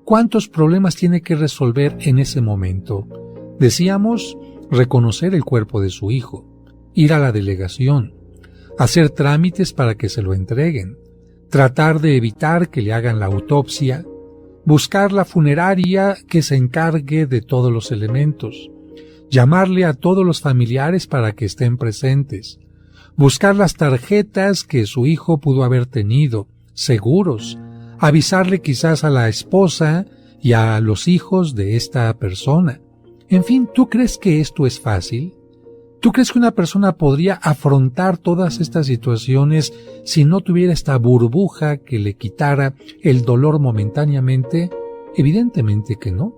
¿Cuántos problemas tiene que resolver en ese momento? Decíamos, reconocer el cuerpo de su hijo, ir a la delegación, hacer trámites para que se lo entreguen, tratar de evitar que le hagan la autopsia, buscar la funeraria que se encargue de todos los elementos, llamarle a todos los familiares para que estén presentes, buscar las tarjetas que su hijo pudo haber tenido, seguros, avisarle quizás a la esposa y a los hijos de esta persona. En fin, ¿tú crees que esto es fácil? ¿Tú crees que una persona podría afrontar todas estas situaciones si no tuviera esta burbuja que le quitara el dolor momentáneamente? Evidentemente que no.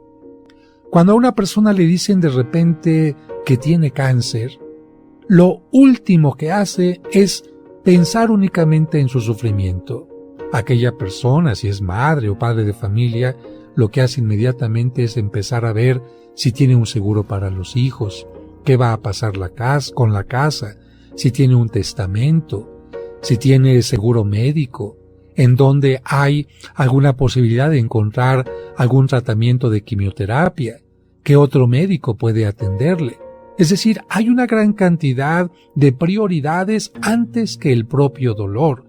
Cuando a una persona le dicen de repente que tiene cáncer, lo último que hace es pensar únicamente en su sufrimiento. Aquella persona, si es madre o padre de familia, lo que hace inmediatamente es empezar a ver si tiene un seguro para los hijos, qué va a pasar con la casa, si tiene un testamento, si tiene seguro médico, en donde hay alguna posibilidad de encontrar algún tratamiento de quimioterapia, qué otro médico puede atenderle. Es decir, hay una gran cantidad de prioridades antes que el propio dolor.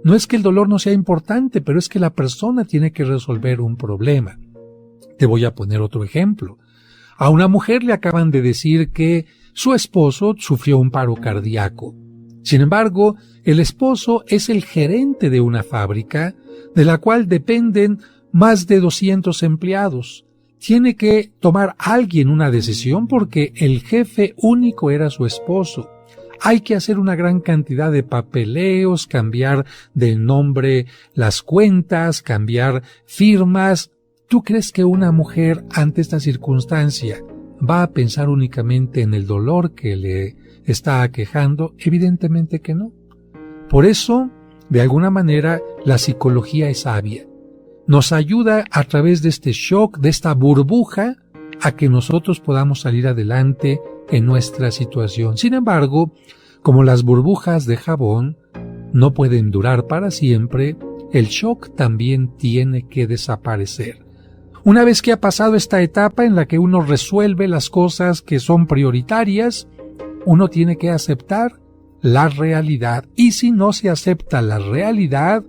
No es que el dolor no sea importante, pero es que la persona tiene que resolver un problema. Te voy a poner otro ejemplo. A una mujer le acaban de decir que su esposo sufrió un paro cardíaco. Sin embargo, el esposo es el gerente de una fábrica de la cual dependen más de 200 empleados. Tiene que tomar alguien una decisión porque el jefe único era su esposo. Hay que hacer una gran cantidad de papeleos, cambiar de nombre las cuentas, cambiar firmas. ¿Tú crees que una mujer ante esta circunstancia va a pensar únicamente en el dolor que le está aquejando? Evidentemente que no. Por eso, de alguna manera, la psicología es sabia. Nos ayuda a través de este shock, de esta burbuja, a que nosotros podamos salir adelante en nuestra situación. Sin embargo, como las burbujas de jabón no pueden durar para siempre, el shock también tiene que desaparecer. Una vez que ha pasado esta etapa en la que uno resuelve las cosas que son prioritarias, uno tiene que aceptar la realidad. Y si no se acepta la realidad,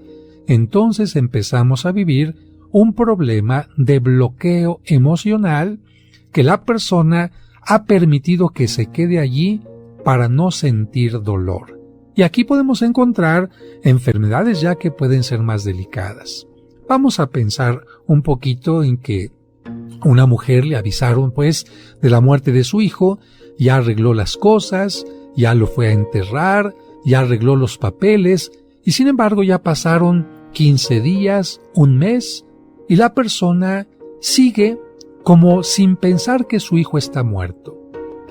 entonces empezamos a vivir un problema de bloqueo emocional que la persona ha permitido que se quede allí para no sentir dolor. Y aquí podemos encontrar enfermedades ya que pueden ser más delicadas. Vamos a pensar un poquito en que una mujer le avisaron de la muerte de su hijo, ya arregló las cosas, ya lo fue a enterrar, ya arregló los papeles y sin embargo ya pasaron 15 días, un mes y la persona sigue como sin pensar que su hijo está muerto.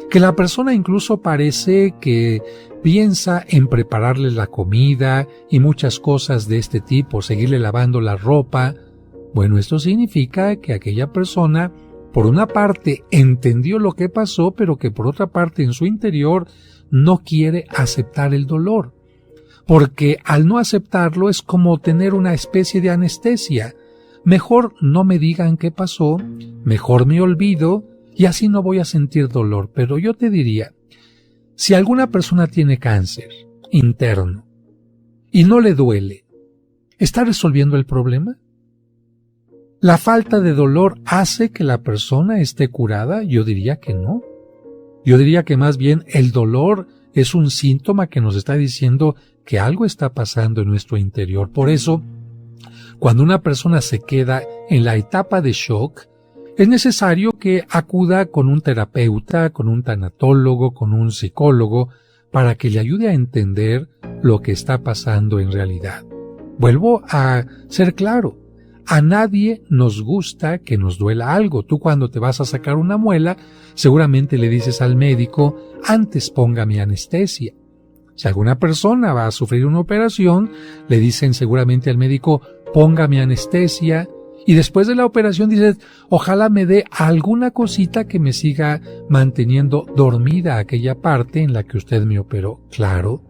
Que la persona incluso parece que piensa en prepararle la comida y muchas cosas de este tipo, seguirle lavando la ropa. Bueno, esto significa que aquella persona, por una parte, entendió lo que pasó, pero que por otra parte en su interior no quiere aceptar el dolor. Porque al no aceptarlo es como tener una especie de anestesia. Mejor no me digan qué pasó, mejor me olvido y así no voy a sentir dolor. Pero yo te diría, si alguna persona tiene cáncer interno y no le duele, ¿está resolviendo el problema? ¿La falta de dolor hace que la persona esté curada? Yo diría que no. Yo diría que más bien el dolor es un síntoma que nos está diciendo que algo está pasando en nuestro interior. Por eso, cuando una persona se queda en la etapa de shock, es necesario que acuda con un terapeuta, con un tanatólogo, con un psicólogo, para que le ayude a entender lo que está pasando en realidad. Vuelvo a ser claro, a nadie nos gusta que nos duela algo. Tú cuando te vas a sacar una muela, seguramente le dices al médico, antes póngame anestesia. Si alguna persona va a sufrir una operación, le dicen seguramente al médico, póngame anestesia. Y después de la operación dices, ojalá me dé alguna cosita que me siga manteniendo dormida aquella parte en la que usted me operó. Claro,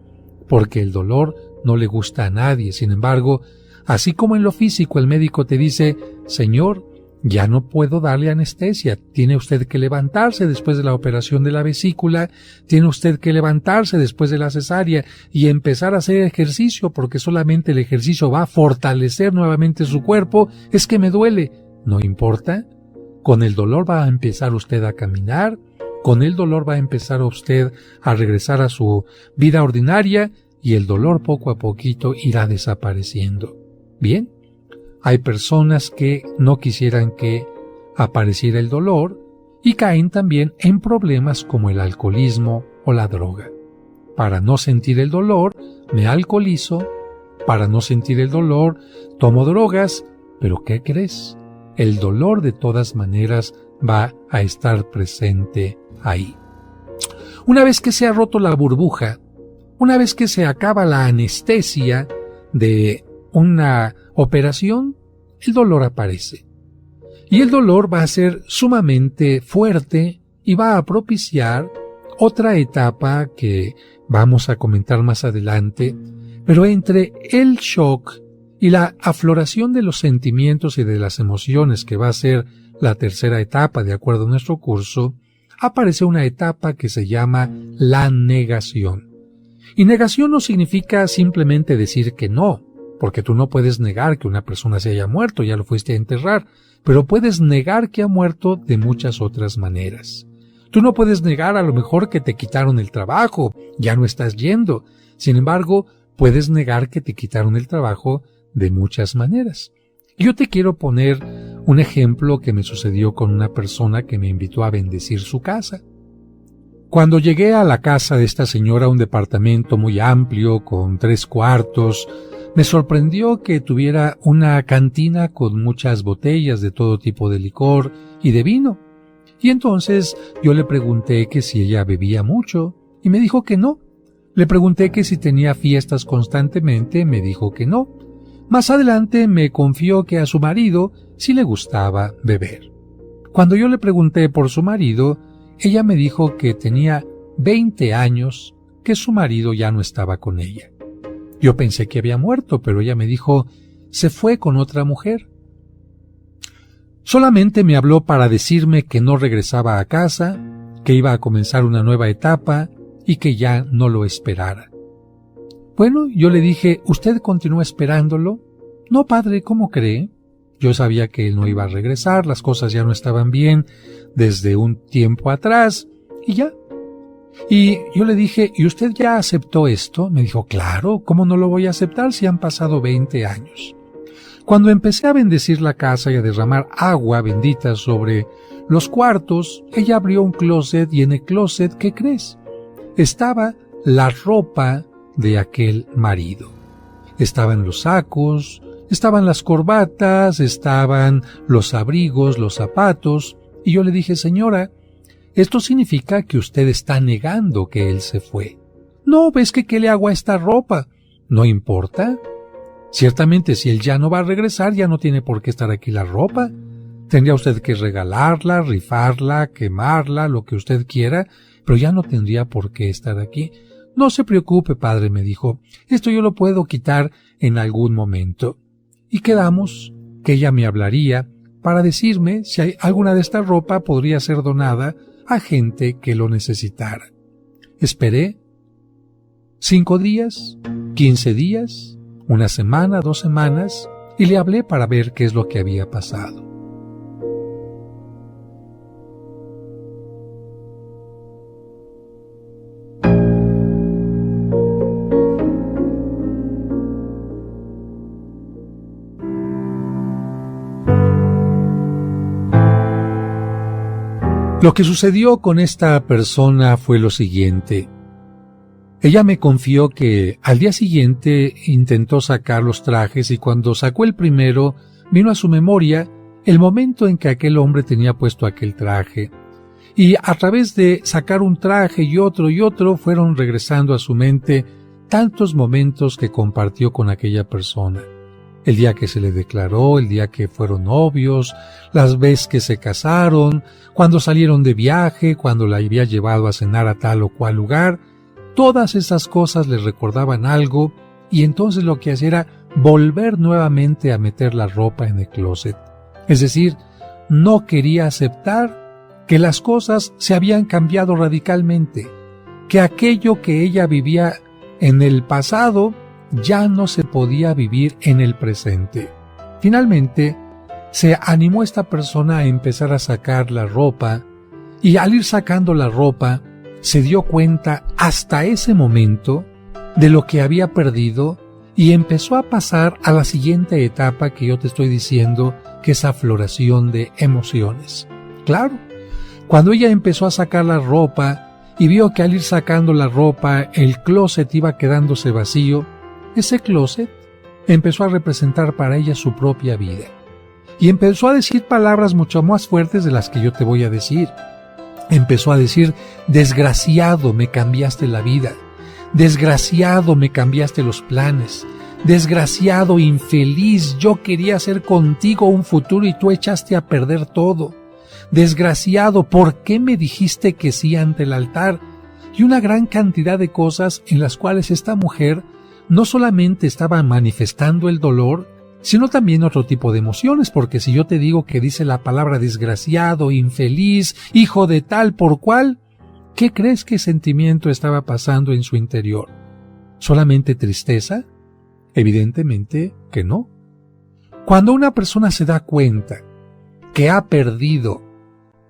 porque el dolor no le gusta a nadie. Sin embargo, así como en lo físico el médico te dice, señor, ya no puedo darle anestesia, tiene usted que levantarse después de la operación de la vesícula, tiene usted que levantarse después de la cesárea y empezar a hacer ejercicio porque solamente el ejercicio va a fortalecer nuevamente su cuerpo, es que me duele. No importa, con el dolor va a empezar usted a caminar, con el dolor va a empezar usted a regresar a su vida ordinaria y el dolor poco a poquito irá desapareciendo. Bien. Hay personas que no quisieran que apareciera el dolor y caen también en problemas como el alcoholismo o la droga. Para no sentir el dolor, me alcoholizo, para no sentir el dolor, tomo drogas, pero ¿qué crees? El dolor de todas maneras va a estar presente ahí. Una vez que se ha roto la burbuja, una vez que se acaba la anestesia de una operación, el dolor aparece. Y el dolor va a ser sumamente fuerte y va a propiciar otra etapa que vamos a comentar más adelante, pero entre el shock y la afloración de los sentimientos y de las emociones, que va a ser la tercera etapa de acuerdo a nuestro curso, aparece una etapa que se llama la negación. Y negación no significa simplemente decir que no, porque tú no puedes negar que una persona se haya muerto, ya lo fuiste a enterrar, pero puedes negar que ha muerto de muchas otras maneras. Tú no puedes negar a lo mejor que te quitaron el trabajo, ya no estás yendo. Sin embargo, puedes negar que te quitaron el trabajo de muchas maneras. Yo te quiero poner un ejemplo que me sucedió con una persona que me invitó a bendecir su casa. Cuando llegué a la casa de esta señora, un departamento muy amplio, con 3 cuartos, me sorprendió que tuviera una cantina con muchas botellas de todo tipo de licor y de vino. Y entonces yo le pregunté que si ella bebía mucho, y me dijo que no. Le pregunté que si tenía fiestas constantemente, me dijo que no. Más adelante me confió que a su marido sí le gustaba beber. Cuando yo le pregunté por su marido, ella me dijo que tenía 20 años que su marido ya no estaba con ella. Yo pensé que había muerto, pero ella me dijo, se fue con otra mujer. Solamente me habló para decirme que no regresaba a casa, que iba a comenzar una nueva etapa y que ya no lo esperara. Bueno, yo le dije, ¿usted continúa esperándolo? No, padre, ¿cómo cree? Yo sabía que él no iba a regresar, las cosas ya no estaban bien desde un tiempo atrás y ya. Y yo le dije, ¿y usted ya aceptó esto? Me dijo, claro, ¿cómo no lo voy a aceptar si han pasado 20 años? Cuando empecé a bendecir la casa y a derramar agua bendita sobre los cuartos, ella abrió un closet y en el closet, ¿qué crees? Estaba la ropa de aquel marido. Estaban los sacos, estaban las corbatas, estaban los abrigos, los zapatos, y yo le dije, señora, esto significa que usted está negando que él se fue. No, ¿ves que qué le hago a esta ropa? No importa. Ciertamente, si él ya no va a regresar, ya no tiene por qué estar aquí la ropa. Tendría usted que regalarla, rifarla, quemarla, lo que usted quiera, pero ya no tendría por qué estar aquí. No se preocupe, padre, me dijo, esto yo lo puedo quitar en algún momento. Y quedamos que ella me hablaría para decirme si hay alguna de esta ropa podría ser donada a gente que lo necesitara. Esperé 5 días, 15 días, 1 semana, 2 semanas, y le hablé para ver qué es lo que había pasado. Lo que sucedió con esta persona fue lo siguiente. Ella me confió que al día siguiente intentó sacar los trajes y cuando sacó el primero, vino a su memoria el momento en que aquel hombre tenía puesto aquel traje. Y a través de sacar un traje y otro, fueron regresando a su mente tantos momentos que compartió con aquella persona. El día que se le declaró, el día que fueron novios, las veces que se casaron, cuando salieron de viaje, cuando la había llevado a cenar a tal o cual lugar. Todas esas cosas le recordaban algo y entonces lo que hacía era volver nuevamente a meter la ropa en el closet. Es decir, no quería aceptar que las cosas se habían cambiado radicalmente, que aquello que ella vivía en el pasado ya no se podía vivir en el presente. Finalmente, se animó esta persona a empezar a sacar la ropa y al ir sacando la ropa, se dio cuenta hasta ese momento de lo que había perdido y empezó a pasar a la siguiente etapa que yo te estoy diciendo, que es afloración de emociones. Claro, cuando ella empezó a sacar la ropa y vio que al ir sacando la ropa el closet iba quedándose vacío, ese closet empezó a representar para ella su propia vida. Y empezó a decir palabras mucho más fuertes de las que yo te voy a decir. Empezó a decir: desgraciado, me cambiaste la vida. Desgraciado, me cambiaste los planes. Desgraciado, infeliz, yo quería hacer contigo un futuro y tú echaste a perder todo. Desgraciado, ¿por qué me dijiste que sí ante el altar? Y una gran cantidad de cosas en las cuales esta mujer no solamente estaba manifestando el dolor, sino también otro tipo de emociones, porque si yo te digo que dice la palabra desgraciado, infeliz, hijo de tal por cual, ¿qué crees que sentimiento estaba pasando en su interior? ¿Solamente tristeza? Evidentemente que no. Cuando una persona se da cuenta que ha perdido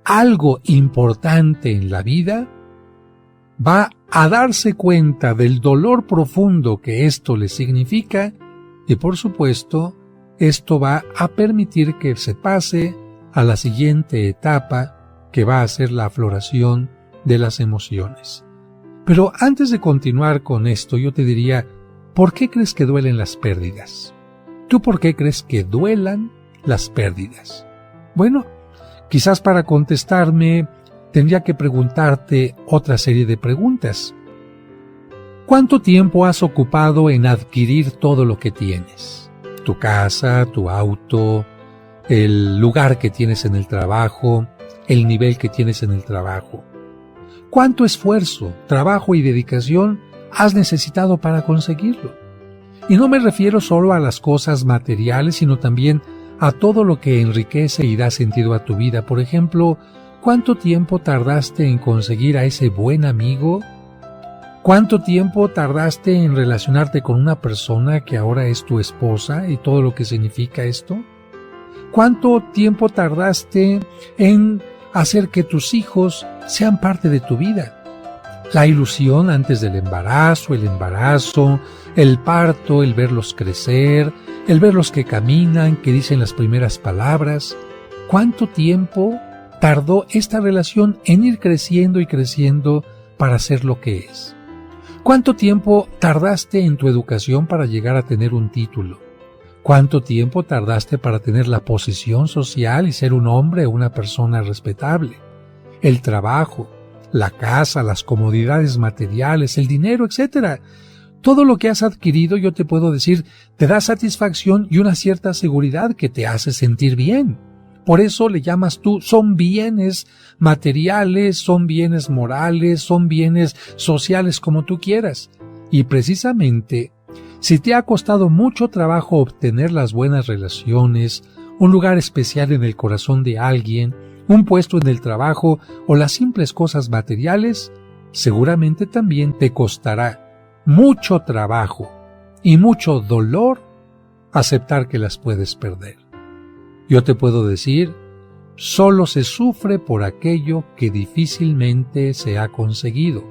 algo importante en la vida, va a darse cuenta del dolor profundo que esto le significa y, por supuesto, esto va a permitir que se pase a la siguiente etapa, que va a ser la afloración de las emociones. Pero antes de continuar con esto, yo te diría, ¿por qué crees que duelen las pérdidas? ¿Tú por qué crees que duelan las pérdidas? Bueno, quizás para contestarme tendría que preguntarte otra serie de preguntas. ¿Cuánto tiempo has ocupado en adquirir todo lo que tienes? Tu casa, tu auto, el lugar que tienes en el trabajo, el nivel que tienes en el trabajo. ¿Cuánto esfuerzo, trabajo y dedicación has necesitado para conseguirlo? Y no me refiero solo a las cosas materiales, sino también a todo lo que enriquece y da sentido a tu vida. Por ejemplo, ¿cuánto tiempo tardaste en conseguir a ese buen amigo? ¿Cuánto tiempo tardaste en relacionarte con una persona que ahora es tu esposa y todo lo que significa esto? ¿Cuánto tiempo tardaste en hacer que tus hijos sean parte de tu vida? La ilusión antes del embarazo, el parto, el verlos crecer, el verlos que caminan, que dicen las primeras palabras. ¿Cuánto tiempo tardó esta relación en ir creciendo y creciendo para ser lo que es? ¿Cuánto tiempo tardaste en tu educación para llegar a tener un título? ¿Cuánto tiempo tardaste para tener la posición social y ser un hombre o una persona respetable? El trabajo, la casa, las comodidades materiales, el dinero, etc. Todo lo que has adquirido, yo te puedo decir, te da satisfacción y una cierta seguridad que te hace sentir bien. Por eso le llamas tú, son bienes materiales, son bienes morales, son bienes sociales, como tú quieras. Y precisamente, si te ha costado mucho trabajo obtener las buenas relaciones, un lugar especial en el corazón de alguien, un puesto en el trabajo o las simples cosas materiales, seguramente también te costará mucho trabajo y mucho dolor aceptar que las puedes perder. Yo te puedo decir, solo se sufre por aquello que difícilmente se ha conseguido.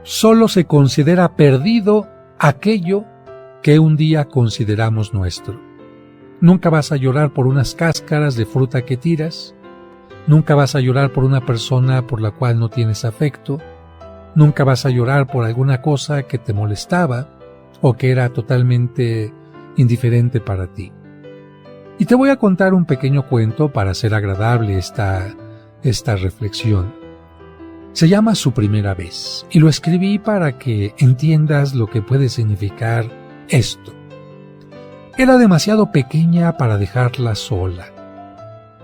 Solo se considera perdido aquello que un día consideramos nuestro. Nunca vas a llorar por unas cáscaras de fruta que tiras. Nunca vas a llorar por una persona por la cual no tienes afecto. Nunca vas a llorar por alguna cosa que te molestaba o que era totalmente indiferente para ti. Y te voy a contar un pequeño cuento para hacer agradable esta reflexión. Se llama Su primera vez y lo escribí para que entiendas lo que puede significar esto. Era demasiado pequeña para dejarla sola.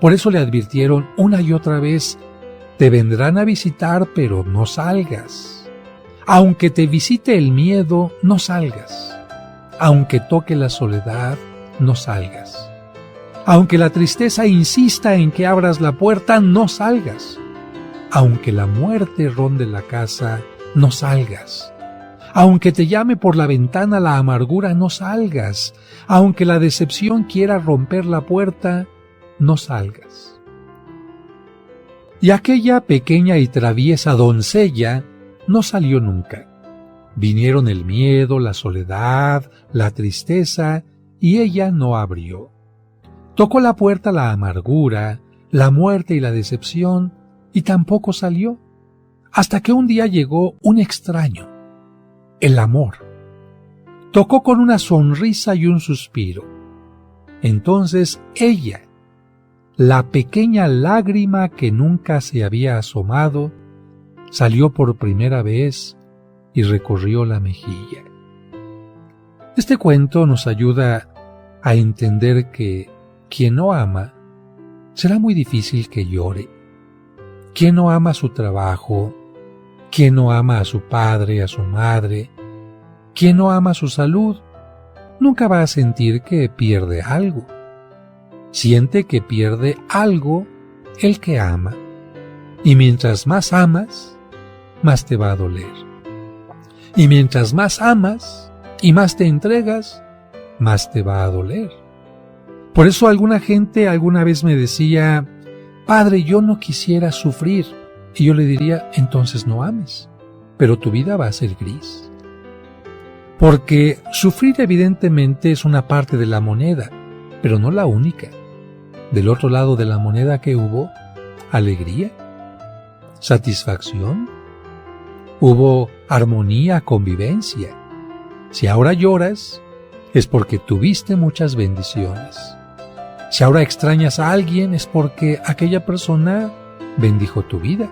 Por eso le advirtieron una y otra vez: te vendrán a visitar, pero no salgas. Aunque te visite el miedo, no salgas. Aunque toque la soledad, no salgas. Aunque la tristeza insista en que abras la puerta, no salgas. Aunque la muerte ronde la casa, no salgas. Aunque te llame por la ventana la amargura, no salgas. Aunque la decepción quiera romper la puerta, no salgas. Y aquella pequeña y traviesa doncella no salió nunca. Vinieron el miedo, la soledad, la tristeza, y ella no abrió. Tocó la puerta la amargura, la muerte y la decepción, y tampoco salió, hasta que un día llegó un extraño, el amor. Tocó con una sonrisa y un suspiro. Entonces ella, la pequeña lágrima que nunca se había asomado, salió por primera vez y recorrió la mejilla. Este cuento nos ayuda a entender que quien no ama, será muy difícil que llore. Quien no ama su trabajo, quien no ama a su padre, a su madre, quien no ama su salud, nunca va a sentir que pierde algo. Siente que pierde algo el que ama. Y mientras más amas, más te va a doler. Y mientras más amas y más te entregas, más te va a doler. Por eso alguna gente alguna vez me decía: padre, yo no quisiera sufrir. Y yo le diría: entonces no ames, pero tu vida va a ser gris. Porque sufrir evidentemente es una parte de la moneda, pero no la única. Del otro lado de la moneda, ¿qué hubo? Alegría, satisfacción, hubo armonía, convivencia. Si ahora lloras, es porque tuviste muchas bendiciones. Si ahora extrañas a alguien, es porque aquella persona bendijo tu vida.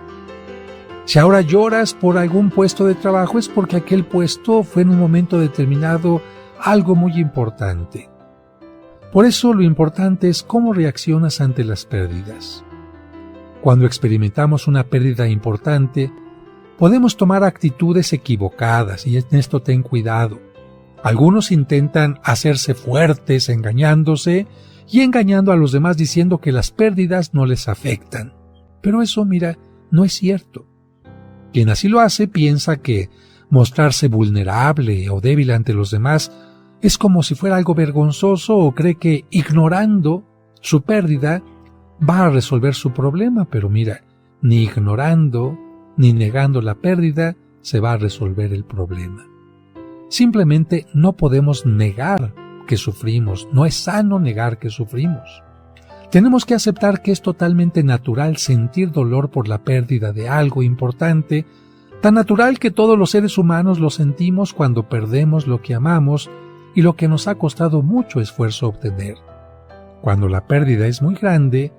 Si ahora lloras por algún puesto de trabajo, es porque aquel puesto fue en un momento determinado algo muy importante. Por eso lo importante es cómo reaccionas ante las pérdidas. Cuando experimentamos una pérdida importante, podemos tomar actitudes equivocadas, y en esto ten cuidado. Algunos intentan hacerse fuertes engañándose y engañando a los demás diciendo que las pérdidas no les afectan. Pero eso, mira, no es cierto. Quien así lo hace piensa que mostrarse vulnerable o débil ante los demás es como si fuera algo vergonzoso, o cree que ignorando su pérdida va a resolver su problema. Pero mira, ni ignorando ni negando la pérdida se va a resolver el problema. Simplemente no podemos negar que sufrimos, no es sano negar que sufrimos. Tenemos que aceptar que es totalmente natural sentir dolor por la pérdida de algo importante, tan natural que todos los seres humanos lo sentimos cuando perdemos lo que amamos y lo que nos ha costado mucho esfuerzo obtener. Cuando la pérdida es muy grande,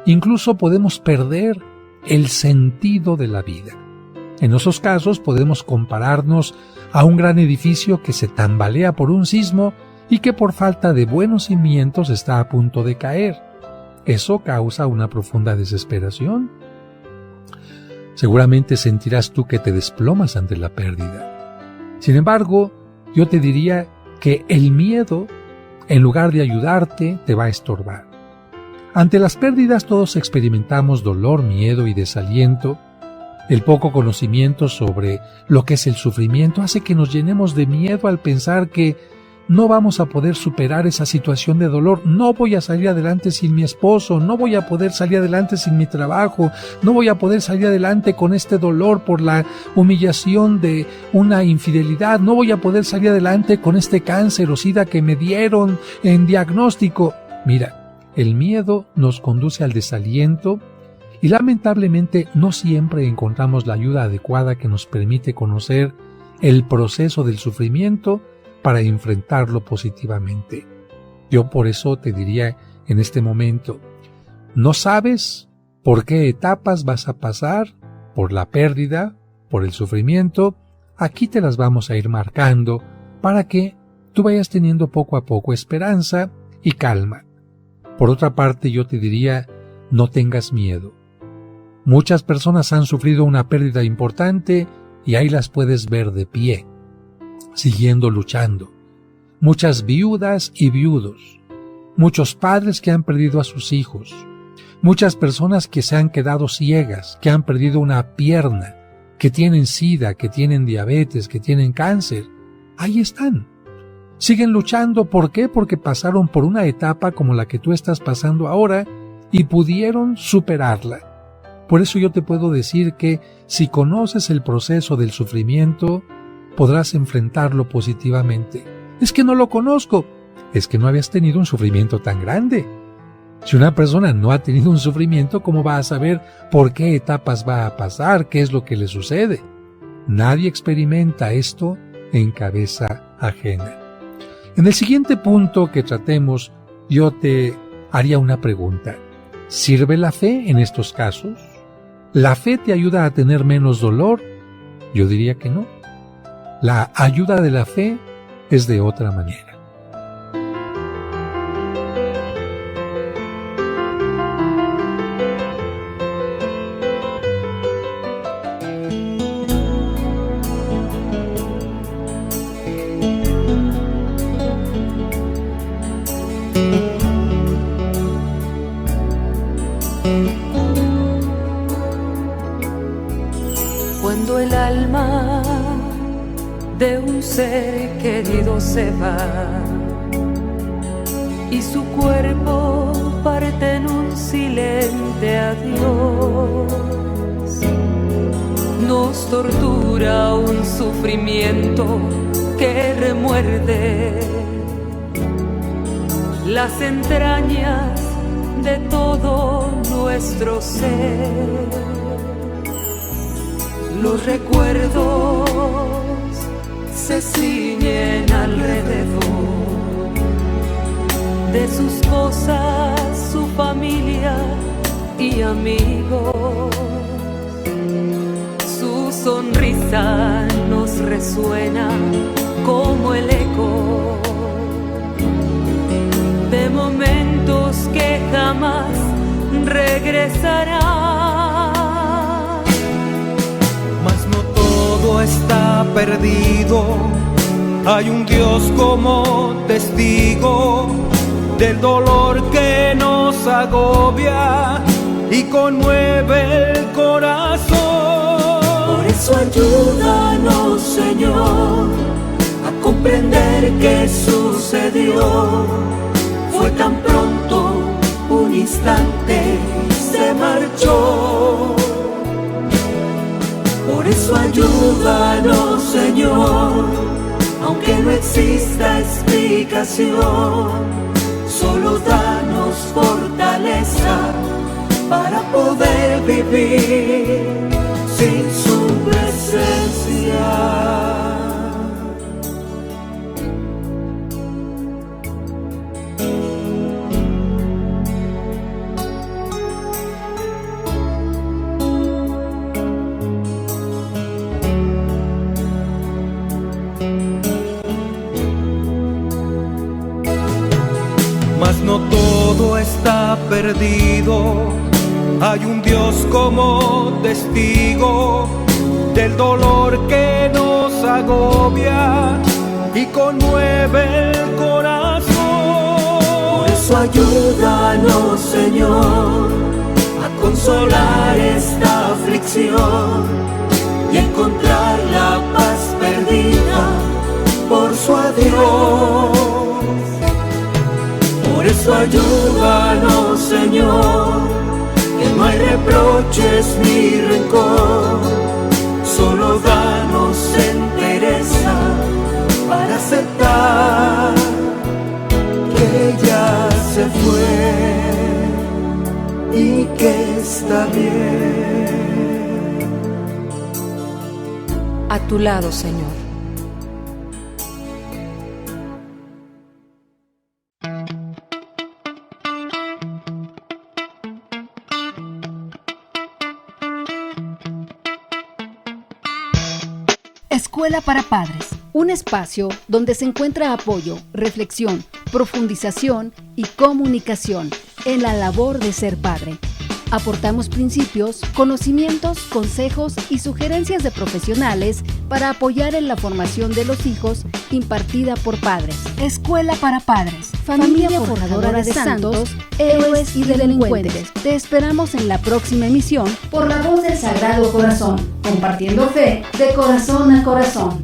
incluso podemos perder el sentido de la vida. En esos casos podemos compararnos a un gran edificio que se tambalea por un sismo y que por falta de buenos cimientos está a punto de caer. Eso causa una profunda desesperación. Seguramente sentirás tú que te desplomas ante la pérdida. Sin embargo, yo te diría que el miedo, en lugar de ayudarte, te va a estorbar. Ante las pérdidas todos experimentamos dolor, miedo y desaliento. El poco conocimiento sobre lo que es el sufrimiento hace que nos llenemos de miedo al pensar que no vamos a poder superar esa situación de dolor. No voy a salir adelante sin mi esposo, no voy a poder salir adelante sin mi trabajo, no voy a poder salir adelante con este dolor por la humillación de una infidelidad, no voy a poder salir adelante con este cáncer o sida que me dieron en diagnóstico. Mira, el miedo nos conduce al desaliento y lamentablemente no siempre encontramos la ayuda adecuada que nos permite conocer el proceso del sufrimiento para enfrentarlo positivamente. Yo por eso te diría en este momento, no sabes por qué etapas vas a pasar, por la pérdida, por el sufrimiento, aquí te las vamos a ir marcando para que tú vayas teniendo poco a poco esperanza y calma. Por otra parte, yo te diría, no tengas miedo. Muchas personas han sufrido una pérdida importante y ahí las puedes ver de pie, siguiendo luchando. Muchas viudas y viudos, muchos padres que han perdido a sus hijos, muchas personas que se han quedado ciegas, que han perdido una pierna, que tienen sida, que tienen diabetes, que tienen cáncer. Ahí están. Siguen luchando. ¿Por qué? Porque pasaron por una etapa como la que tú estás pasando ahora y pudieron superarla. Por eso yo te puedo decir que si conoces el proceso del sufrimiento, podrás enfrentarlo positivamente. Es que no lo conozco. Es que no habías tenido un sufrimiento tan grande. Si una persona no ha tenido un sufrimiento, ¿cómo va a saber por qué etapas va a pasar? ¿Qué es lo que le sucede? Nadie experimenta esto en cabeza ajena. En el siguiente punto que tratemos, yo te haría una pregunta. ¿Sirve la fe en estos casos? ¿La fe te ayuda a tener menos dolor? Yo diría que no. La ayuda de la fe es de otra manera. Cuando el alma de un ser querido se va y su cuerpo parte en un silente adiós, nos tortura un sufrimiento que remuerde las entrañas de todo nuestro ser. Los recuerdos se ciñen alrededor de sus cosas, su familia y amigos. Su sonrisa nos resuena como el eco de momentos que jamás regresarán. Todo está perdido, hay un Dios como testigo del dolor que nos agobia y conmueve el corazón. Por eso ayúdanos, Señor, a comprender qué sucedió. Fue tan pronto, un instante se marchó. Por eso ayúdanos, Señor, aunque no exista explicación, solo danos fortaleza para poder vivir sin su presencia. No todo está perdido, hay un Dios como testigo del dolor que nos agobia y conmueve el corazón. Por eso ayúdanos, Señor, a consolar esta aflicción y encontrar la paz perdida por su adiós. Por eso ayúdanos, Señor, que no hay reproches ni rencor, solo danos entereza para aceptar que ya se fue y que está bien. A tu lado, Señor. Escuela para Padres, un espacio donde se encuentra apoyo, reflexión, profundización y comunicación en la labor de ser padre. Aportamos principios, conocimientos, consejos y sugerencias de profesionales para apoyar en la formación de los hijos impartida por padres. Escuela para Padres, familia forjadora de santos, héroes y delincuentes. Te esperamos en la próxima emisión por la voz del Sagrado Corazón, compartiendo fe de corazón a corazón.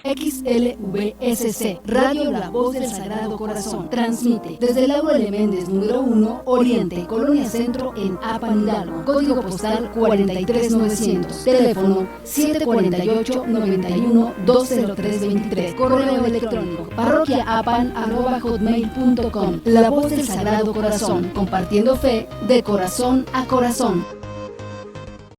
XLVSC, Radio La Voz del Sagrado Corazón, transmite desde el Aula de Méndez número 1, Oriente, Colonia Centro, en Apan Hidalgo, código postal 43900, teléfono 748-91-20323, correo electrónico parroquiaapan@hotmail.com. La Voz del Sagrado Corazón, compartiendo fe de corazón a corazón.